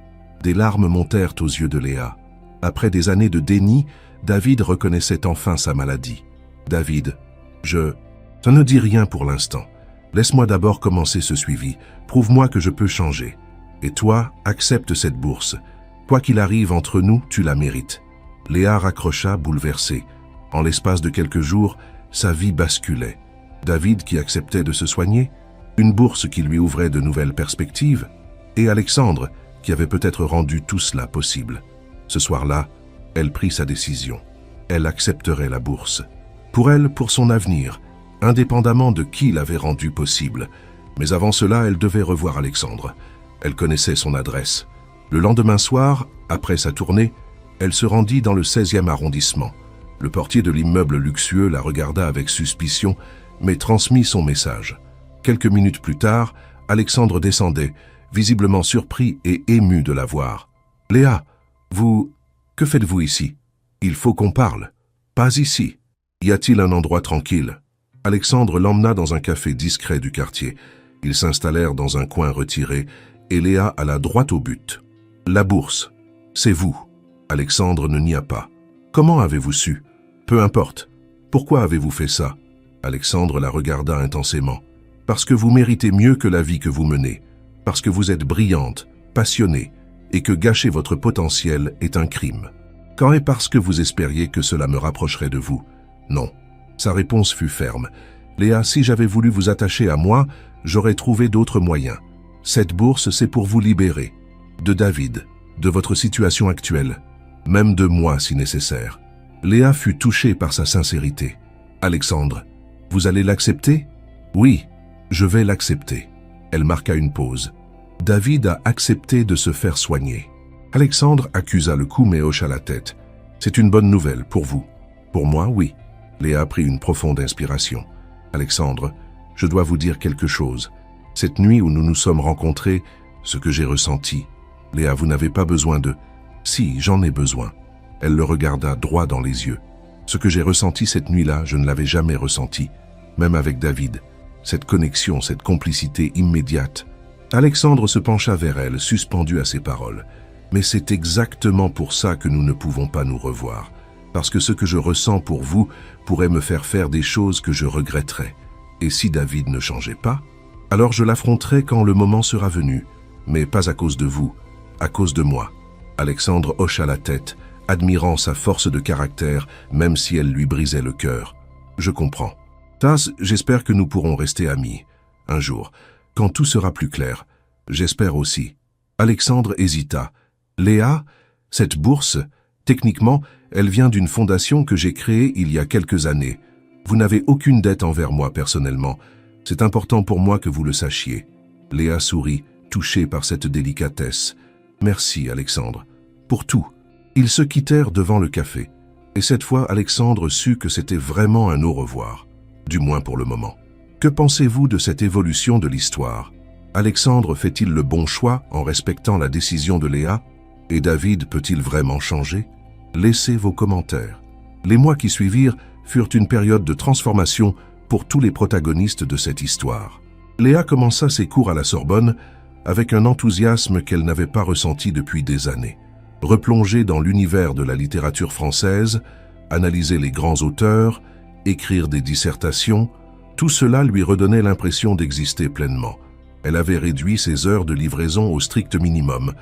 Des larmes montèrent aux yeux de Léa. Après des années de déni, David reconnaissait enfin sa maladie. « David, ça ne dit rien pour l'instant. Laisse-moi d'abord commencer ce suivi. Prouve-moi que je peux changer. Et toi, accepte cette bourse. Quoi qu'il arrive entre nous, tu la mérites. » Léa raccrocha, bouleversée. En l'espace de quelques jours, sa vie basculait. David qui acceptait de se soigner, une bourse qui lui ouvrait de nouvelles perspectives, et Alexandre qui avait peut-être rendu tout cela possible. Ce soir-là, elle prit sa décision. Elle accepterait la bourse. Pour elle, pour son avenir, indépendamment de qui l'avait rendu possible. Mais avant cela, elle devait revoir Alexandre. Elle connaissait son adresse. Le lendemain soir, après sa tournée, elle se rendit dans le 16e arrondissement. Le portier de l'immeuble luxueux la regarda avec suspicion, mais transmit son message. Quelques minutes plus tard, Alexandre descendait, visiblement surpris et ému de la voir. « Léa, que faites-vous ici ? Il faut qu'on parle. »« Pas ici. Y a-t-il un endroit tranquille ?» Alexandre l'emmena dans un café discret du quartier. Ils s'installèrent dans un coin retiré et Léa alla droit au but. « La bourse, c'est vous. » Alexandre ne nia pas. « Comment avez-vous su ? Peu importe. Pourquoi avez-vous fait ça ?» Alexandre la regarda intensément. « Parce que vous méritez mieux que la vie que vous menez. Parce que vous êtes brillante, passionnée, et que gâcher votre potentiel est un crime. Quand est parce que vous espériez que cela me rapprocherait de vous ? Non. » Sa réponse fut ferme. « Léa, si j'avais voulu vous attacher à moi, j'aurais trouvé d'autres moyens. Cette bourse, c'est pour vous libérer. De David, de votre situation actuelle, même de moi si nécessaire. » Léa fut touchée par sa sincérité. « Alexandre, vous allez l'accepter ? » ?»« Oui, je vais l'accepter. » Elle marqua une pause. « David a accepté de se faire soigner. » Alexandre accusa le coup mais hocha la tête. « C'est une bonne nouvelle pour vous. » »« Pour moi, oui. » Léa prit une profonde inspiration. « Alexandre, je dois vous dire quelque chose. Cette nuit où nous nous sommes rencontrés, ce que j'ai ressenti. Léa, vous n'avez pas besoin de... » « Si, j'en ai besoin. » Elle le regarda droit dans les yeux. « Ce que j'ai ressenti cette nuit-là, je ne l'avais jamais ressenti. Même avec David. Cette connexion, cette complicité immédiate. » Alexandre se pencha vers elle, suspendu à ses paroles. « Mais c'est exactement pour ça que nous ne pouvons pas nous revoir. Parce que ce que je ressens pour vous pourrait me faire des choses que je regretterais. Et si David ne changeait pas, alors je l'affronterai quand le moment sera venu. Mais pas à cause de vous, à cause de moi. » Alexandre hocha la tête, admirant sa force de caractère, même si elle lui brisait le cœur. « Je comprends. Taz, j'espère que nous pourrons rester amis. Un jour, quand tout sera plus clair. J'espère aussi. » Alexandre hésita. « Léa, cette bourse, techniquement, elle vient d'une fondation que j'ai créée il y a quelques années. Vous n'avez aucune dette envers moi personnellement. C'est important pour moi que vous le sachiez. » Léa sourit, touchée par cette délicatesse. « Merci, Alexandre. Pour tout. » Ils se quittèrent devant le café. Et cette fois, Alexandre sut que c'était vraiment un au revoir. Du moins pour le moment. Que pensez-vous de cette évolution de l'histoire ? Alexandre fait-il le bon choix en respectant la décision de Léa ? Et David peut-il vraiment changer ? Laissez vos commentaires. Les mois qui suivirent furent une période de transformation pour tous les protagonistes de cette histoire. Léa commença ses cours à la Sorbonne avec un enthousiasme qu'elle n'avait pas ressenti depuis des années. Replonger dans l'univers de la littérature française, analyser les grands auteurs, écrire des dissertations, tout cela lui redonnait l'impression d'exister pleinement. Elle avait réduit ses heures de livraison au strict minimum,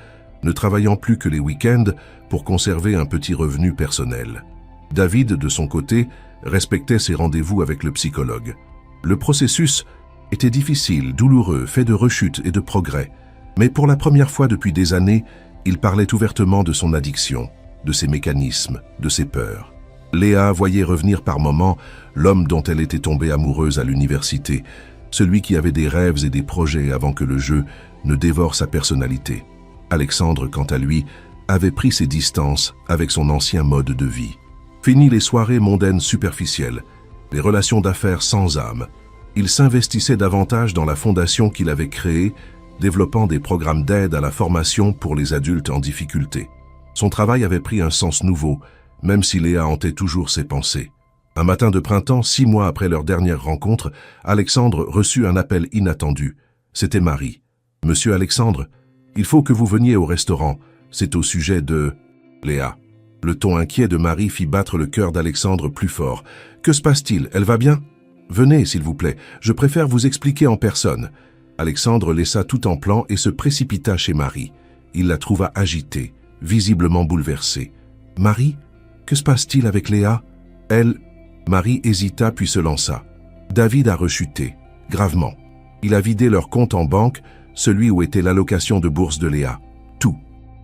ne travaillant plus que les week-ends pour conserver un petit revenu personnel. David, de son côté, respectait ses rendez-vous avec le psychologue. Le processus était difficile, douloureux, fait de rechutes et de progrès. Mais pour la première fois depuis des années, il parlait ouvertement de son addiction, de ses mécanismes, de ses peurs. Léa voyait revenir par moments l'homme dont elle était tombée amoureuse à l'université, celui qui avait des rêves et des projets avant que le jeu ne dévore sa personnalité. Alexandre, quant à lui, avait pris ses distances avec son ancien mode de vie. Fini les soirées mondaines superficielles, les relations d'affaires sans âme. Il s'investissait davantage dans la fondation qu'il avait créée, développant des programmes d'aide à la formation pour les adultes en difficulté. Son travail avait pris un sens nouveau, même si Léa hantait toujours ses pensées. Un matin de printemps, 6 mois après leur dernière rencontre, Alexandre reçut un appel inattendu. C'était Marie. « Monsieur Alexandre, il faut que vous veniez au restaurant. C'est au sujet de... » Léa. Le ton inquiet de Marie fit battre le cœur d'Alexandre plus fort. « Que se passe-t-il? Elle va bien? Venez, s'il vous plaît. Je préfère vous expliquer en personne. » Alexandre laissa tout en plan et se précipita chez Marie. Il la trouva agitée, visiblement bouleversée. « Marie, que se passe-t-il avec Léa? » Elle... Marie hésita puis se lança. David a rechuté, gravement. Il a vidé leur compte en banque, celui où était l'allocation de bourse de Léa. Tout.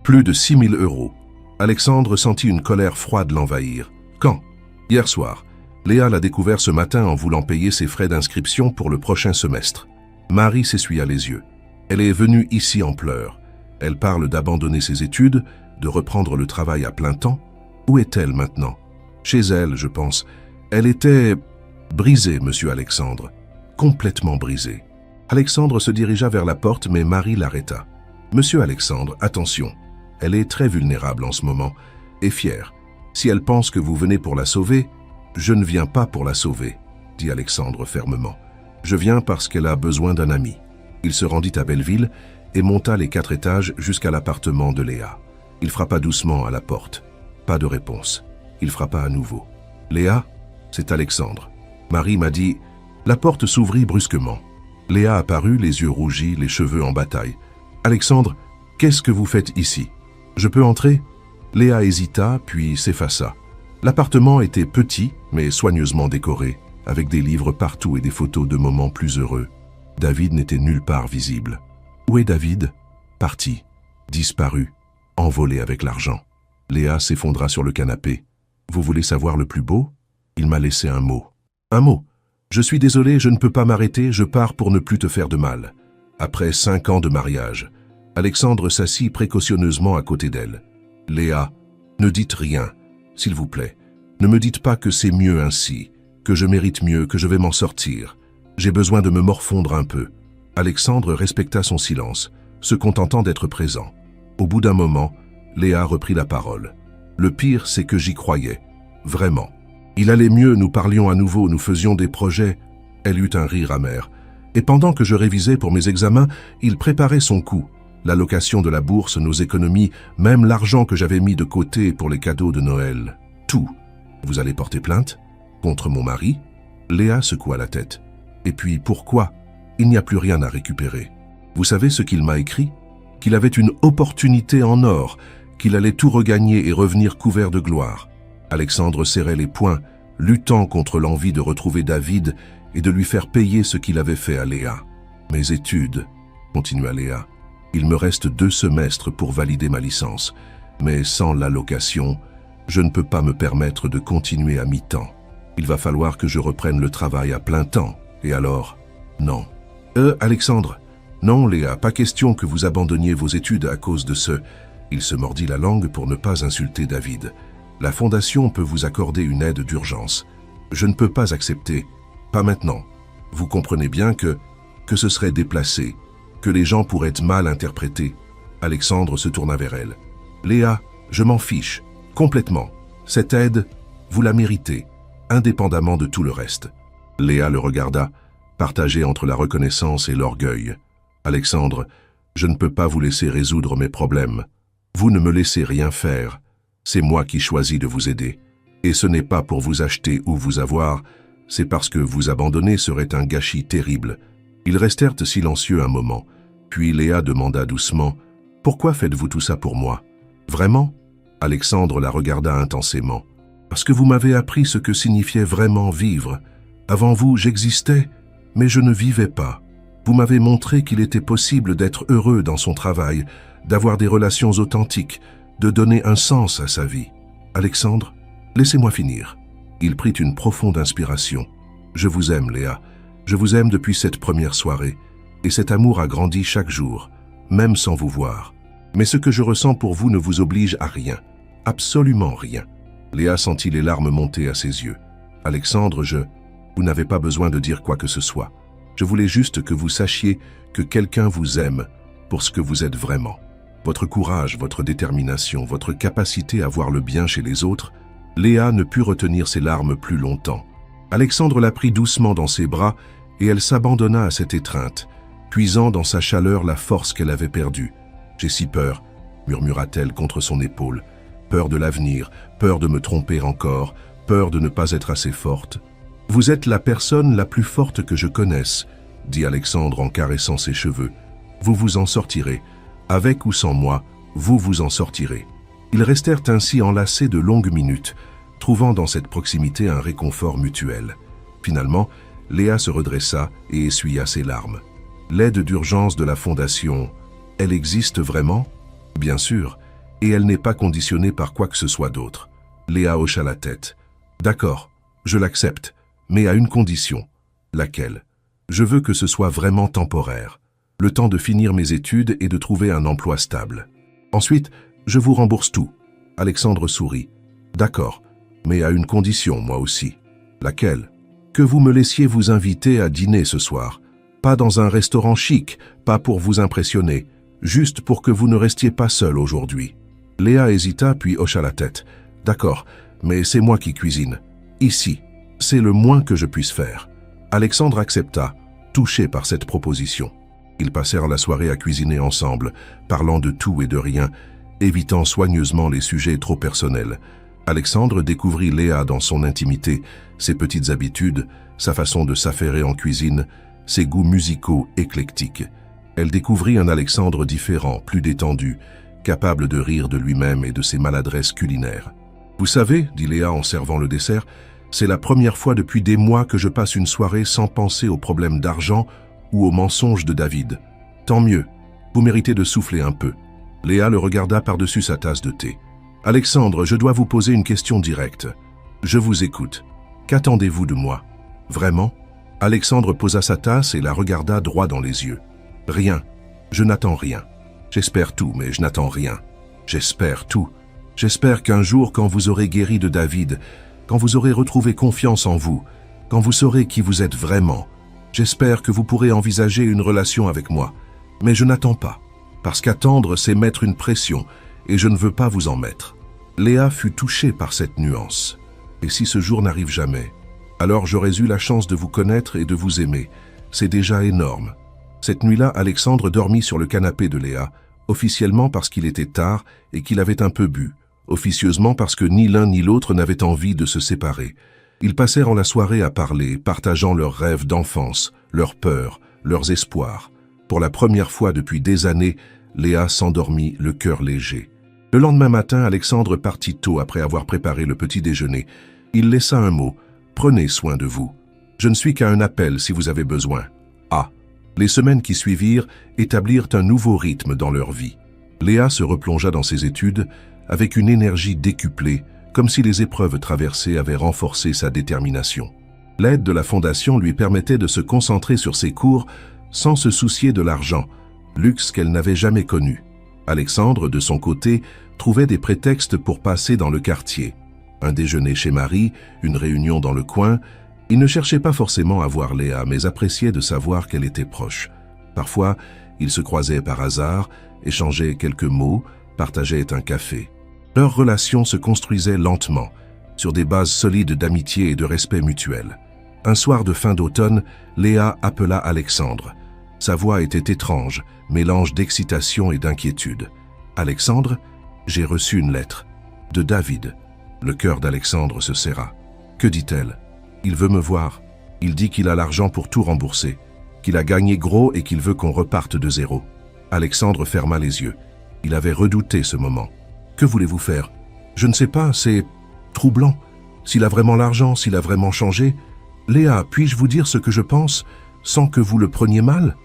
Plus de 6 000 €. Alexandre sentit une colère froide l'envahir. Quand? Hier soir. Léa l'a découvert ce matin en voulant payer ses frais d'inscription pour le prochain semestre. Marie s'essuya les yeux. Elle est venue ici en pleurs. Elle parle d'abandonner ses études, de reprendre le travail à plein temps. Où est-elle maintenant? Chez elle, je pense. Elle était brisée, monsieur Alexandre. Complètement brisée. Alexandre se dirigea vers la porte, mais Marie l'arrêta. Monsieur Alexandre, attention. Elle est très vulnérable en ce moment, et fière. Si elle pense que vous venez pour la sauver, je ne viens pas pour la sauver, dit Alexandre fermement. Je viens parce qu'elle a besoin d'un ami. Il se rendit à Belleville et monta les 4 étages jusqu'à l'appartement de Léa. Il frappa doucement à la porte. Pas de réponse. Il frappa à nouveau. Léa, c'est Alexandre. Marie m'a dit... La porte s'ouvrit brusquement. Léa apparut, les yeux rougis, les cheveux en bataille. Alexandre, qu'est-ce que vous faites ici? Je peux entrer? Léa hésita, puis s'effaça. L'appartement était petit, mais soigneusement décoré, avec des livres partout et des photos de moments plus heureux. David n'était nulle part visible. Où est David? Parti, disparu, envolé avec l'argent. Léa s'effondra sur le canapé. Vous voulez savoir le plus beau? Il m'a laissé un mot. Un mot. Je suis désolé, je ne peux pas m'arrêter, je pars pour ne plus te faire de mal. Après 5 ans de mariage, Alexandre s'assit précautionneusement à côté d'elle. Léa, ne dites rien, s'il vous plaît. Ne me dites pas que c'est mieux ainsi, que je mérite mieux, que je vais m'en sortir. J'ai besoin de me morfondre un peu. Alexandre respecta son silence, se contentant d'être présent. Au bout d'un moment, Léa reprit la parole. Le pire, c'est que j'y croyais. Vraiment. Il allait mieux, nous parlions à nouveau, nous faisions des projets. Elle eut un rire amer. Et pendant que je révisais pour mes examens, il préparait son coup. L'allocation de la bourse, nos économies, même l'argent que j'avais mis de côté pour les cadeaux de Noël. Tout. Vous allez porter plainte? Contre mon mari? Léa secoua la tête. Et puis, pourquoi? Il n'y a plus rien à récupérer. Vous savez ce qu'il m'a écrit? Qu'il avait une opportunité en or, qu'il allait tout regagner et revenir couvert de gloire. Alexandre serrait les poings, luttant contre l'envie de retrouver David et de lui faire payer ce qu'il avait fait à Léa. Mes études, continua Léa. Il me reste 2 semestres pour valider ma licence, mais sans l'allocation, je ne peux pas me permettre de continuer à mi-temps. Il va falloir que je reprenne le travail à plein temps. Et alors? Non. Alexandre? Non, Léa, pas question que vous abandonniez vos études à cause de ce... Il se mordit la langue pour ne pas insulter David. La Fondation peut vous accorder une aide d'urgence. Je ne peux pas accepter. Pas maintenant. Vous comprenez bien que ce serait déplacé, que les gens pourraient être mal interprétés. Alexandre se tourna vers elle. Léa, je m'en fiche. Complètement. Cette aide, vous la méritez, indépendamment de tout le reste. Léa le regarda, partagée entre la reconnaissance et l'orgueil. Alexandre, je ne peux pas vous laisser résoudre mes problèmes. Vous ne me laissez rien faire. C'est moi qui choisis de vous aider. Et ce n'est pas pour vous acheter ou vous avoir, c'est parce que vous abandonner serait un gâchis terrible. Ils restèrent silencieux un moment. Puis Léa demanda doucement, « Pourquoi faites-vous tout ça pour moi? Vraiment ?» Alexandre la regarda intensément. « Parce que vous m'avez appris ce que signifiait vraiment vivre. Avant vous, j'existais, mais je ne vivais pas. Vous m'avez montré qu'il était possible d'être heureux dans son travail, d'avoir des relations authentiques, de donner un sens à sa vie. Alexandre, laissez-moi finir. » Il prit une profonde inspiration. « Je vous aime, Léa. Je vous aime depuis cette première soirée, et cet amour a grandi chaque jour, même sans vous voir. Mais ce que je ressens pour vous ne vous oblige à rien, absolument rien. Léa sentit les larmes monter à ses yeux. Alexandre, vous n'avez pas besoin de dire quoi que ce soit. Je voulais juste que vous sachiez que quelqu'un vous aime pour ce que vous êtes vraiment. Votre courage, votre détermination, votre capacité à voir le bien chez les autres, Léa ne put retenir ses larmes plus longtemps. Alexandre la prit doucement dans ses bras et elle s'abandonna à cette étreinte, puisant dans sa chaleur la force qu'elle avait perdue. « J'ai si peur », murmura-t-elle contre son épaule. « Peur de l'avenir, peur de me tromper encore, peur de ne pas être assez forte. »« Vous êtes la personne la plus forte que je connaisse, » dit Alexandre en caressant ses cheveux. « Vous vous en sortirez. Avec ou sans moi, vous vous en sortirez. » Ils restèrent ainsi enlacés de longues minutes, trouvant dans cette proximité un réconfort mutuel. Finalement, Léa se redressa et essuya ses larmes. L'aide d'urgence de la Fondation, elle existe vraiment? Bien sûr, et elle n'est pas conditionnée par quoi que ce soit d'autre. Léa hocha la tête. D'accord, je l'accepte, mais à une condition. Laquelle? Je veux que ce soit vraiment temporaire. Le temps de finir mes études et de trouver un emploi stable. Ensuite, je vous rembourse tout. Alexandre sourit. D'accord, mais à une condition, moi aussi. Laquelle? Que vous me laissiez vous inviter à dîner ce soir. Pas dans un restaurant chic, pas pour vous impressionner, juste pour que vous ne restiez pas seul aujourd'hui. Léa hésita puis hocha la tête. D'accord, mais c'est moi qui cuisine. Ici, c'est le moins que je puisse faire. Alexandre accepta, touché par cette proposition. Ils passèrent la soirée à cuisiner ensemble, parlant de tout et de rien, évitant soigneusement les sujets trop personnels. Alexandre découvrit Léa dans son intimité, ses petites habitudes, sa façon de s'affairer en cuisine, ses goûts musicaux éclectiques. Elle découvrit un Alexandre différent, plus détendu, capable de rire de lui-même et de ses maladresses culinaires. « Vous savez, dit Léa en servant le dessert, c'est la première fois depuis des mois que je passe une soirée sans penser aux problèmes d'argent ou aux mensonges de David. Tant mieux, vous méritez de souffler un peu. » Léa le regarda par-dessus sa tasse de thé. « Alexandre, je dois vous poser une question directe. Je vous écoute. Qu'attendez-vous de moi? Vraiment ?» Alexandre posa sa tasse et la regarda droit dans les yeux. « Rien. Je n'attends rien. J'espère tout, mais je n'attends rien. J'espère tout. J'espère qu'un jour, quand vous aurez guéri de David, quand vous aurez retrouvé confiance en vous, quand vous saurez qui vous êtes vraiment, j'espère que vous pourrez envisager une relation avec moi. Mais je n'attends pas. Parce qu'attendre, c'est mettre une pression, et je ne veux pas vous en mettre. » Léa fut touchée par cette nuance. « Et si ce jour n'arrive jamais? Alors j'aurais eu la chance de vous connaître et de vous aimer. C'est déjà énorme. » Cette nuit-là, Alexandre dormit sur le canapé de Léa, officiellement parce qu'il était tard et qu'il avait un peu bu, officieusement parce que ni l'un ni l'autre n'avaient envie de se séparer. Ils passèrent la soirée à parler, partageant leurs rêves d'enfance, leurs peurs, leurs espoirs. Pour la première fois depuis des années, Léa s'endormit le cœur léger. Le lendemain matin, Alexandre partit tôt après avoir préparé le petit déjeuner. Il laissa un mot. « Prenez soin de vous. Je ne suis qu'à un appel si vous avez besoin. » Ah. Les semaines qui suivirent établirent un nouveau rythme dans leur vie. Léa se replongea dans ses études avec une énergie décuplée, comme si les épreuves traversées avaient renforcé sa détermination. L'aide de la Fondation lui permettait de se concentrer sur ses cours sans se soucier de l'argent, luxe qu'elle n'avait jamais connu. Alexandre, de son côté, trouvait des prétextes pour passer dans le quartier. Un déjeuner chez Marie, une réunion dans le coin. Il ne cherchait pas forcément à voir Léa, mais appréciait de savoir qu'elle était proche. Parfois, ils se croisaient par hasard, échangeaient quelques mots, partageaient un café. Leur relation se construisait lentement, sur des bases solides d'amitié et de respect mutuel. Un soir de fin d'automne, Léa appela Alexandre. Sa voix était étrange, mélange d'excitation et d'inquiétude. « Alexandre, j'ai reçu une lettre. De David. » Le cœur d'Alexandre se serra. « Que dit-elle ? » « Il veut me voir. Il dit qu'il a l'argent pour tout rembourser, qu'il a gagné gros et qu'il veut qu'on reparte de zéro. » Alexandre ferma les yeux. Il avait redouté ce moment. « Que voulez-vous faire ? Je ne sais pas, c'est troublant. S'il a vraiment l'argent, s'il a vraiment changé. Léa, puis-je vous dire ce que je pense, sans que vous le preniez mal ?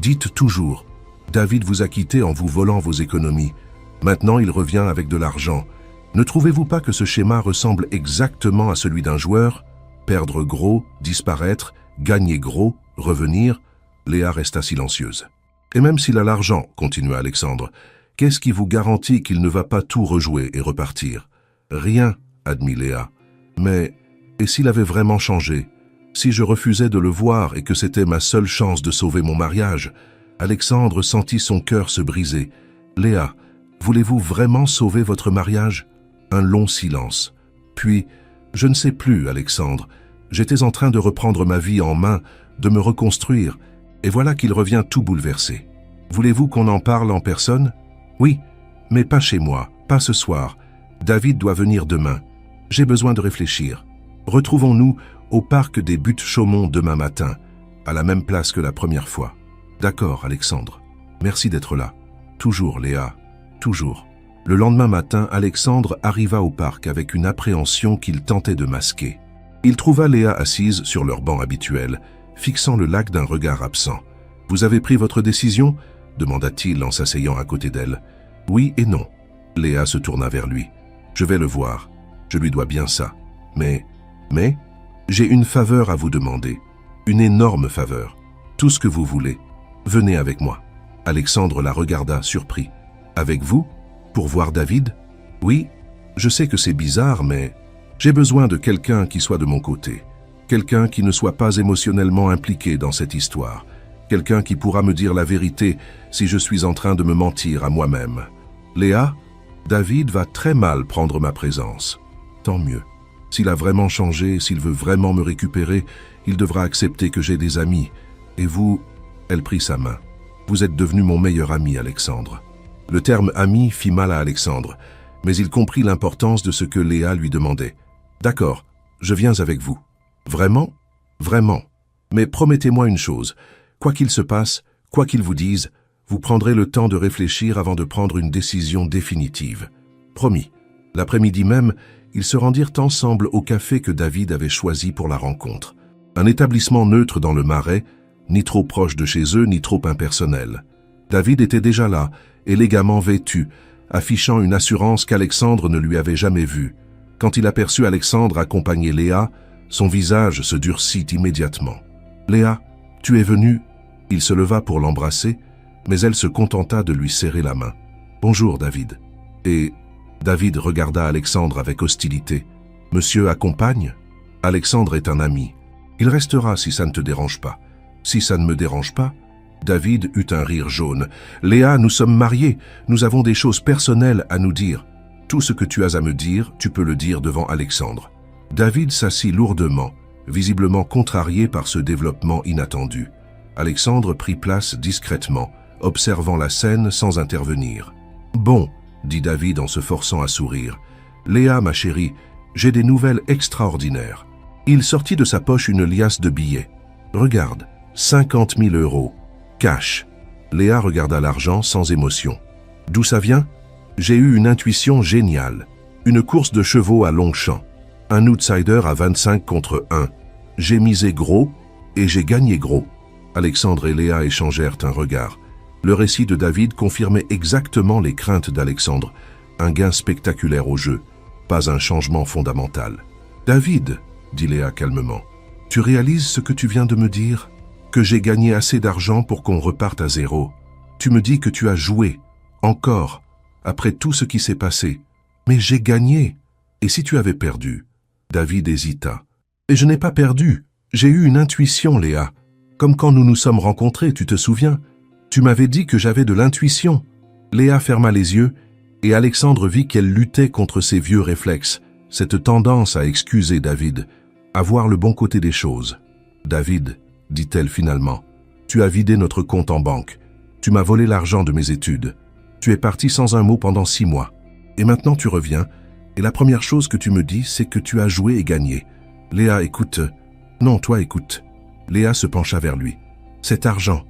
Dites toujours. David vous a quitté en vous volant vos économies. Maintenant, il revient avec de l'argent. Ne trouvez-vous pas que ce schéma ressemble exactement à celui d'un joueur ? Perdre gros, disparaître, gagner gros, Revenir? Léa resta silencieuse. Et même s'il a l'argent, continua Alexandre, qu'est-ce qui vous garantit qu'il ne va pas tout rejouer et repartir? Rien, admit Léa. Mais, et s'il avait vraiment changé? Si je refusais de le voir et que c'était ma seule chance de sauver mon mariage? Alexandre sentit son cœur se briser. Léa, voulez-vous vraiment sauver votre mariage? Un long silence. Puis, je ne sais plus, Alexandre. J'étais en train de reprendre ma vie en main, de me reconstruire, et voilà qu'il revient tout bouleversé. Voulez-vous qu'on en parle en personne? Oui, mais pas chez moi, pas ce soir. David doit venir demain. J'ai besoin de réfléchir. Retrouvons-nous au parc des Buttes-Chaumont demain matin, à la même place que la première fois. D'accord, Alexandre. Merci d'être là. Toujours, Léa. Toujours. Le lendemain matin, Alexandre arriva au parc avec une appréhension qu'il tentait de masquer. Il trouva Léa assise sur leur banc habituel, fixant le lac d'un regard absent. « Vous avez pris votre décision ?» demanda-t-il en s'asseyant à côté d'elle. « Oui et non. » Léa se tourna vers lui. « Je vais le voir. Je lui dois bien ça. Mais, j'ai une faveur à vous demander. Une énorme faveur. Tout ce que vous voulez. Venez avec moi. » Alexandre la regarda, surpris. « Avec vous? Pour voir David? » « Oui, je sais que c'est bizarre, mais j'ai besoin de quelqu'un qui soit de mon côté. Quelqu'un qui ne soit pas émotionnellement impliqué dans cette histoire. Quelqu'un qui pourra me dire la vérité si je suis en train de me mentir à moi-même. Léa, David va très mal prendre ma présence. Tant mieux. S'il a vraiment changé, s'il veut vraiment me récupérer, il devra accepter que j'ai des amis. Et vous, elle prit sa main. Vous êtes devenu mon meilleur ami, Alexandre. Le terme ami fit mal à Alexandre, mais il comprit l'importance de ce que Léa lui demandait. D'accord, je viens avec vous. Vraiment? Vraiment. Mais promettez-moi une chose. Quoi qu'il se passe, quoi qu'il vous dise, vous prendrez le temps de réfléchir avant de prendre une décision définitive. Promis. L'après-midi même, ils se rendirent ensemble au café que David avait choisi pour la rencontre. Un établissement neutre dans le Marais, ni trop proche de chez eux, ni trop impersonnel. David était déjà là, élégamment vêtu, affichant une assurance qu'Alexandre ne lui avait jamais vue. Quand il aperçut Alexandre accompagner Léa, son visage se durcit immédiatement. « Léa, tu es venue ?» Il se leva pour l'embrasser, mais elle se contenta de lui serrer la main. « Bonjour, David. » Et David regarda Alexandre avec hostilité. « Monsieur accompagne ?» « Alexandre est un ami. Il restera si ça ne te dérange pas. »« Si ça ne me dérange pas ?» David eut un rire jaune. « Léa, nous sommes mariés. Nous avons des choses personnelles à nous dire. Tout ce que tu as à me dire, tu peux le dire devant Alexandre. » David s'assit lourdement, visiblement contrarié par ce développement inattendu. Alexandre prit place discrètement, observant la scène sans intervenir. « Bon, » dit David en se forçant à sourire. « Léa, ma chérie, j'ai des nouvelles extraordinaires. » Il sortit de sa poche une liasse de billets. « Regarde, 50 000 €. Cash. » Léa regarda l'argent sans émotion. « D'où ça vient? J'ai eu une intuition géniale. Une course de chevaux à Longchamp. Un outsider à 25 contre 1. J'ai misé gros et j'ai gagné gros. » Alexandre et Léa échangèrent un regard. Le récit de David confirmait exactement les craintes d'Alexandre. Un gain spectaculaire au jeu, pas un changement fondamental. « David, » dit Léa calmement, « tu réalises ce que tu viens de me dire? Que j'ai gagné assez d'argent pour qu'on reparte à zéro. Tu me dis que tu as joué, encore, après tout ce qui s'est passé. Mais j'ai gagné. Et si tu avais perdu ?» David hésita. « Et je n'ai pas perdu. J'ai eu une intuition, Léa. Comme quand nous nous sommes rencontrés, tu te souviens? Tu m'avais dit que j'avais de l'intuition. » Léa ferma les yeux, et Alexandre vit qu'elle luttait contre ses vieux réflexes, cette tendance à excuser David, à voir le bon côté des choses. « David, » dit-elle finalement, « tu as vidé notre compte en banque. Tu m'as volé l'argent de mes études. Tu es parti sans un mot pendant 6 mois. Et maintenant tu reviens, et la première chose que tu me dis, c'est que tu as joué et gagné. Léa, écoute. Non, toi, écoute. » Léa se pencha vers lui. « Cet argent,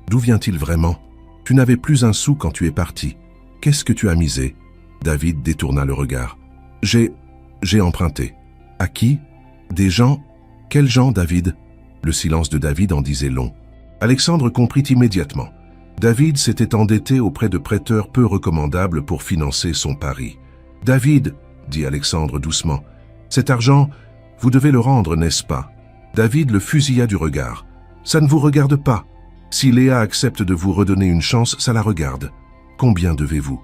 d'où vient-il vraiment? Tu n'avais plus un sou quand tu es parti. Qu'est-ce que tu as misé ?» David détourna le regard. « J'ai emprunté. » « À qui? Des gens? Quels gens, David ?» Le silence de David en disait long. Alexandre comprit immédiatement. David s'était endetté auprès de prêteurs peu recommandables pour financer son pari. « David, » dit Alexandre doucement, « cet argent, vous devez le rendre, n'est-ce pas ?» David le fusilla du regard. « Ça ne vous regarde pas. Si Léa accepte de vous redonner une chance, ça la regarde. Combien devez-vous?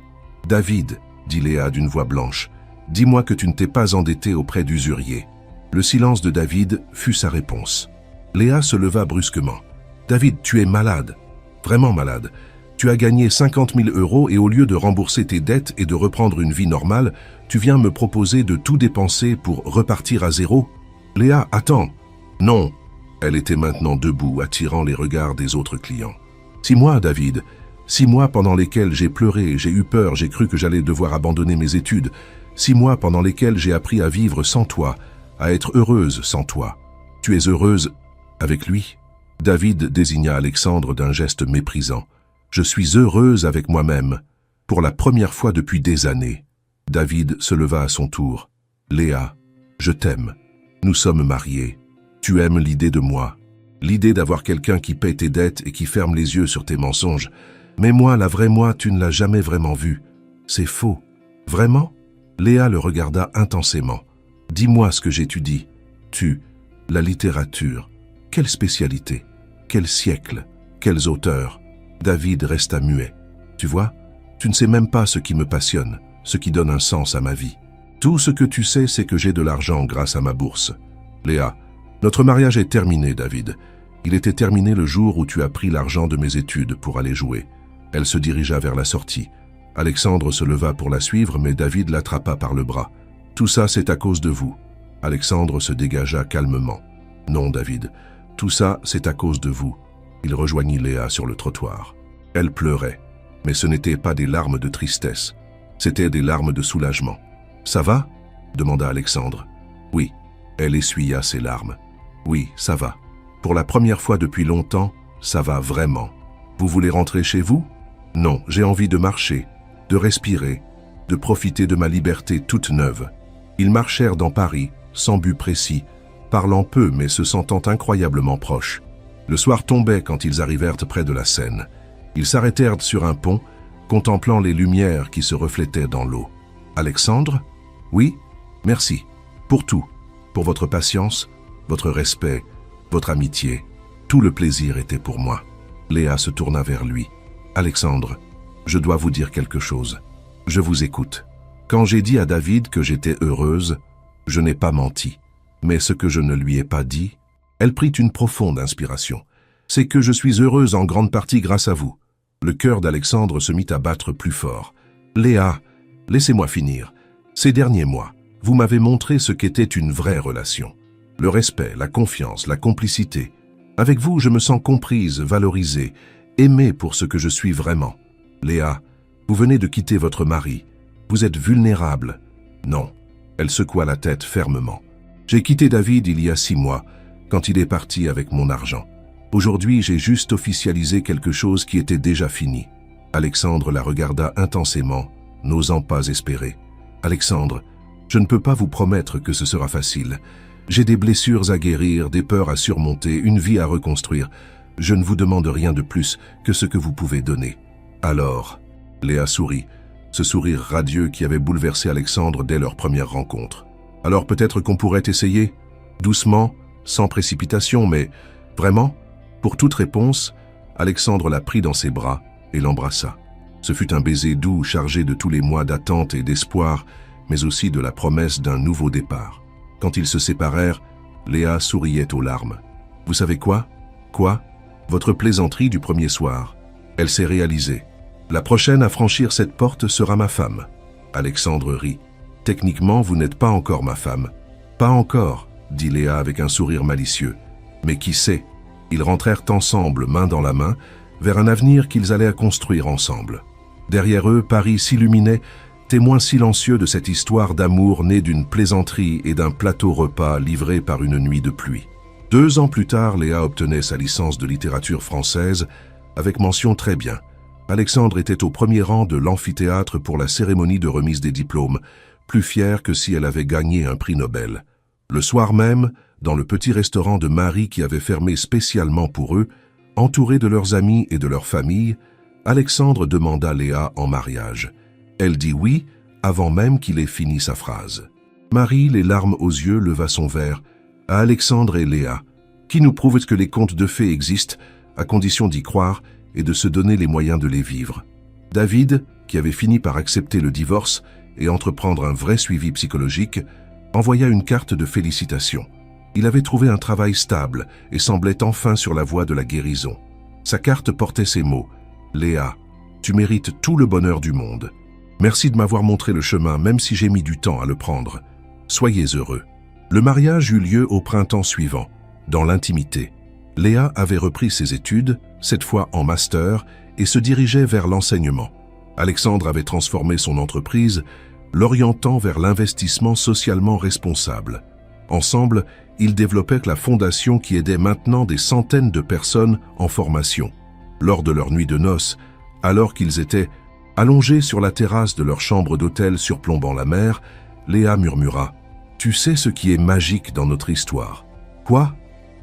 David, dit Léa d'une voix blanche, dis-moi que tu ne t'es pas endetté auprès d'usurier. Le silence de David fut sa réponse. Léa se leva brusquement. David, tu es malade. Vraiment malade. Tu as gagné 50 000 € et au lieu de rembourser tes dettes et de reprendre une vie normale, tu viens me proposer de tout dépenser pour repartir à zéro? Léa, attends. Non. Elle était maintenant debout, attirant les regards des autres clients. 6 mois, David. 6 mois pendant lesquels j'ai pleuré, j'ai eu peur, j'ai cru que j'allais devoir abandonner mes études. 6 mois pendant lesquels j'ai appris à vivre sans toi, à être heureuse sans toi. Tu es heureuse avec lui? David désigna Alexandre d'un geste méprisant. Je suis heureuse avec moi-même. Pour la première fois depuis des années. David se leva à son tour. Léa, je t'aime. Nous sommes mariés. Tu aimes l'idée de moi. L'idée d'avoir quelqu'un qui paie tes dettes et qui ferme les yeux sur tes mensonges. Mais moi, la vraie moi, tu ne l'as jamais vraiment vue. C'est faux. Vraiment? Léa le regarda intensément. Dis-moi ce que j'étudie. La littérature. Quelle spécialité? Quel siècle? Quels auteurs? David resta muet. Tu vois, tu ne sais même pas ce qui me passionne, ce qui donne un sens à ma vie. Tout ce que tu sais, c'est que j'ai de l'argent grâce à ma bourse. Léa, notre mariage est terminé, David. Il était terminé le jour où tu as pris l'argent de mes études pour aller jouer. Elle se dirigea vers la sortie. Alexandre se leva pour la suivre, mais David l'attrapa par le bras. Tout ça, c'est à cause de vous. Alexandre se dégagea calmement. Non, David, tout ça, c'est à cause de vous. Il rejoignit Léa sur le trottoir. Elle pleurait, mais ce n'étaient pas des larmes de tristesse, c'étaient des larmes de soulagement. « Ça va » demanda Alexandre. Oui, elle essuya ses larmes. Oui, ça va. Pour la première fois depuis longtemps, ça va vraiment. Vous voulez rentrer chez vous? Non, j'ai envie de marcher, de respirer, de profiter de ma liberté toute neuve. Ils marchèrent dans Paris, sans but précis, parlant peu mais se sentant incroyablement proches. Le soir tombait quand ils arrivèrent près de la Seine. Ils s'arrêtèrent sur un pont, contemplant les lumières qui se reflétaient dans l'eau. « Alexandre? Oui? Merci. Pour tout. Pour votre patience, votre respect, votre amitié. Tout le plaisir était pour moi. » Léa se tourna vers lui. « Alexandre, je dois vous dire quelque chose. Je vous écoute. Quand j'ai dit à David que j'étais heureuse, je n'ai pas menti. Mais ce que je ne lui ai pas dit, elle prit une profonde inspiration. C'est que je suis heureuse en grande partie grâce à vous. » Le cœur d'Alexandre se mit à battre plus fort. « Léa, laissez-moi finir. Ces derniers mois, vous m'avez montré ce qu'était une vraie relation. Le respect, la confiance, la complicité. Avec vous, je me sens comprise, valorisée, aimée pour ce que je suis vraiment. Léa, vous venez de quitter votre mari. Vous êtes vulnérable. » Non. Elle secoua la tête fermement. « J'ai quitté David il y a 6 mois, quand il est parti avec mon argent. Aujourd'hui, j'ai juste officialisé quelque chose qui était déjà fini. » Alexandre la regarda intensément, n'osant pas espérer. « Alexandre, je ne peux pas vous promettre que ce sera facile. J'ai des blessures à guérir, des peurs à surmonter, une vie à reconstruire. Je ne vous demande rien de plus que ce que vous pouvez donner. » Alors, Léa sourit, ce sourire radieux qui avait bouleversé Alexandre dès leur première rencontre. « Alors peut-être qu'on pourrait essayer? Doucement, sans précipitation, mais vraiment ?» Pour toute réponse, Alexandre la prit dans ses bras et l'embrassa. Ce fut un baiser doux chargé de tous les mois d'attente et d'espoir, mais aussi de la promesse d'un nouveau départ. Quand ils se séparèrent, Léa souriait aux larmes. « Vous savez quoi? Quoi? Votre plaisanterie du premier soir. Elle s'est réalisée. La prochaine à franchir cette porte sera ma femme. » Alexandre rit. « Techniquement, vous n'êtes pas encore ma femme. »« Pas encore, » dit Léa avec un sourire malicieux. « Mais qui sait? » Ils rentrèrent ensemble, main dans la main, vers un avenir qu'ils allaient construire ensemble. Derrière eux, Paris s'illuminait, témoin silencieux de cette histoire d'amour née d'une plaisanterie et d'un plateau repas livré par une nuit de pluie. 2 ans plus tard, Léa obtenait sa licence de littérature française, avec mention très bien. Alexandre était au premier rang de l'amphithéâtre pour la cérémonie de remise des diplômes, plus fière que si elle avait gagné un prix Nobel. Le soir même, dans le petit restaurant de Marie qui avait fermé spécialement pour eux, entourés de leurs amis et de leur famille, Alexandre demanda Léa en mariage. Elle dit oui, avant même qu'il ait fini sa phrase. Marie, les larmes aux yeux, leva son verre à Alexandre et Léa, qui nous prouve que les contes de fées existent, à condition d'y croire et de se donner les moyens de les vivre. David, qui avait fini par accepter le divorce et entreprendre un vrai suivi psychologique, envoya une carte de félicitations. Il avait trouvé un travail stable et semblait enfin sur la voie de la guérison. Sa carte portait ces mots: « Léa, tu mérites tout le bonheur du monde. Merci de m'avoir montré le chemin, même si j'ai mis du temps à le prendre. Soyez heureux. » Le mariage eut lieu au printemps suivant, dans l'intimité. Léa avait repris ses études, cette fois en master, et se dirigeait vers l'enseignement. Alexandre avait transformé son entreprise, l'orientant vers l'investissement socialement responsable. Ensemble, ils développaient la fondation qui aidait maintenant des centaines de personnes en formation. Lors de leur nuit de noces, alors qu'ils étaient allongés sur la terrasse de leur chambre d'hôtel surplombant la mer, Léa murmura: « Tu sais ce qui est magique dans notre histoire? Quoi?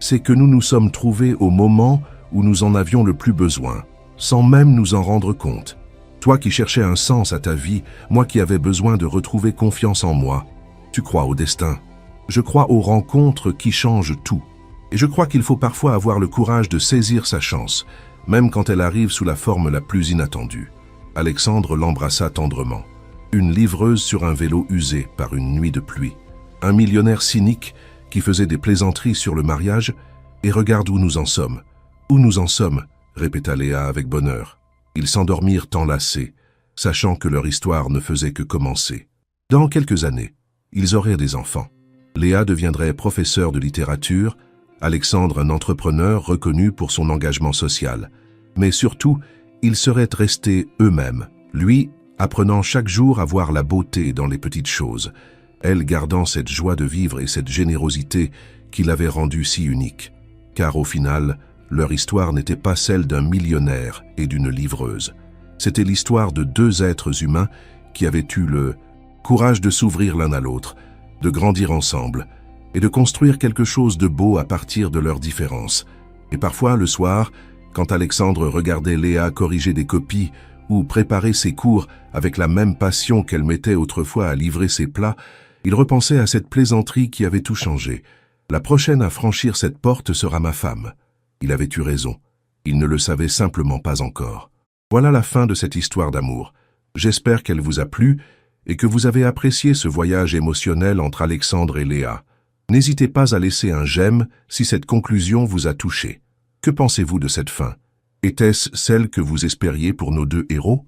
C'est que nous nous sommes trouvés au moment où nous en avions le plus besoin, sans même nous en rendre compte. Toi qui cherchais un sens à ta vie, moi qui avais besoin de retrouver confiance en moi. Tu crois au destin. Je crois aux rencontres qui changent tout. Et je crois qu'il faut parfois avoir le courage de saisir sa chance, même quand elle arrive sous la forme la plus inattendue. » Alexandre l'embrassa tendrement. Une livreuse sur un vélo usé par une nuit de pluie. Un millionnaire cynique qui faisait des plaisanteries sur le mariage, et regarde où nous en sommes. Où nous en sommes, répéta Léa avec bonheur. Ils s'endormirent enlacés, sachant que leur histoire ne faisait que commencer. Dans quelques années, ils auraient des enfants. Léa deviendrait professeure de littérature, Alexandre un entrepreneur reconnu pour son engagement social. Mais surtout, ils seraient restés eux-mêmes, lui apprenant chaque jour à voir la beauté dans les petites choses, elle gardant cette joie de vivre et cette générosité qui l'avaient rendue si unique. Car au final, leur histoire n'était pas celle d'un millionnaire et d'une livreuse. C'était l'histoire de deux êtres humains qui avaient eu le courage de s'ouvrir l'un à l'autre, de grandir ensemble et de construire quelque chose de beau à partir de leurs différences. Et parfois, le soir, quand Alexandre regardait Léa corriger des copies ou préparer ses cours avec la même passion qu'elle mettait autrefois à livrer ses plats, il repensait à cette plaisanterie qui avait tout changé. La prochaine à franchir cette porte sera ma femme. Il avait eu raison. Il ne le savait simplement pas encore. Voilà la fin de cette histoire d'amour. J'espère qu'elle vous a plu et que vous avez apprécié ce voyage émotionnel entre Alexandre et Léa. N'hésitez pas à laisser un j'aime si cette conclusion vous a touché. Que pensez-vous de cette fin? Était-ce celle que vous espériez pour nos deux héros?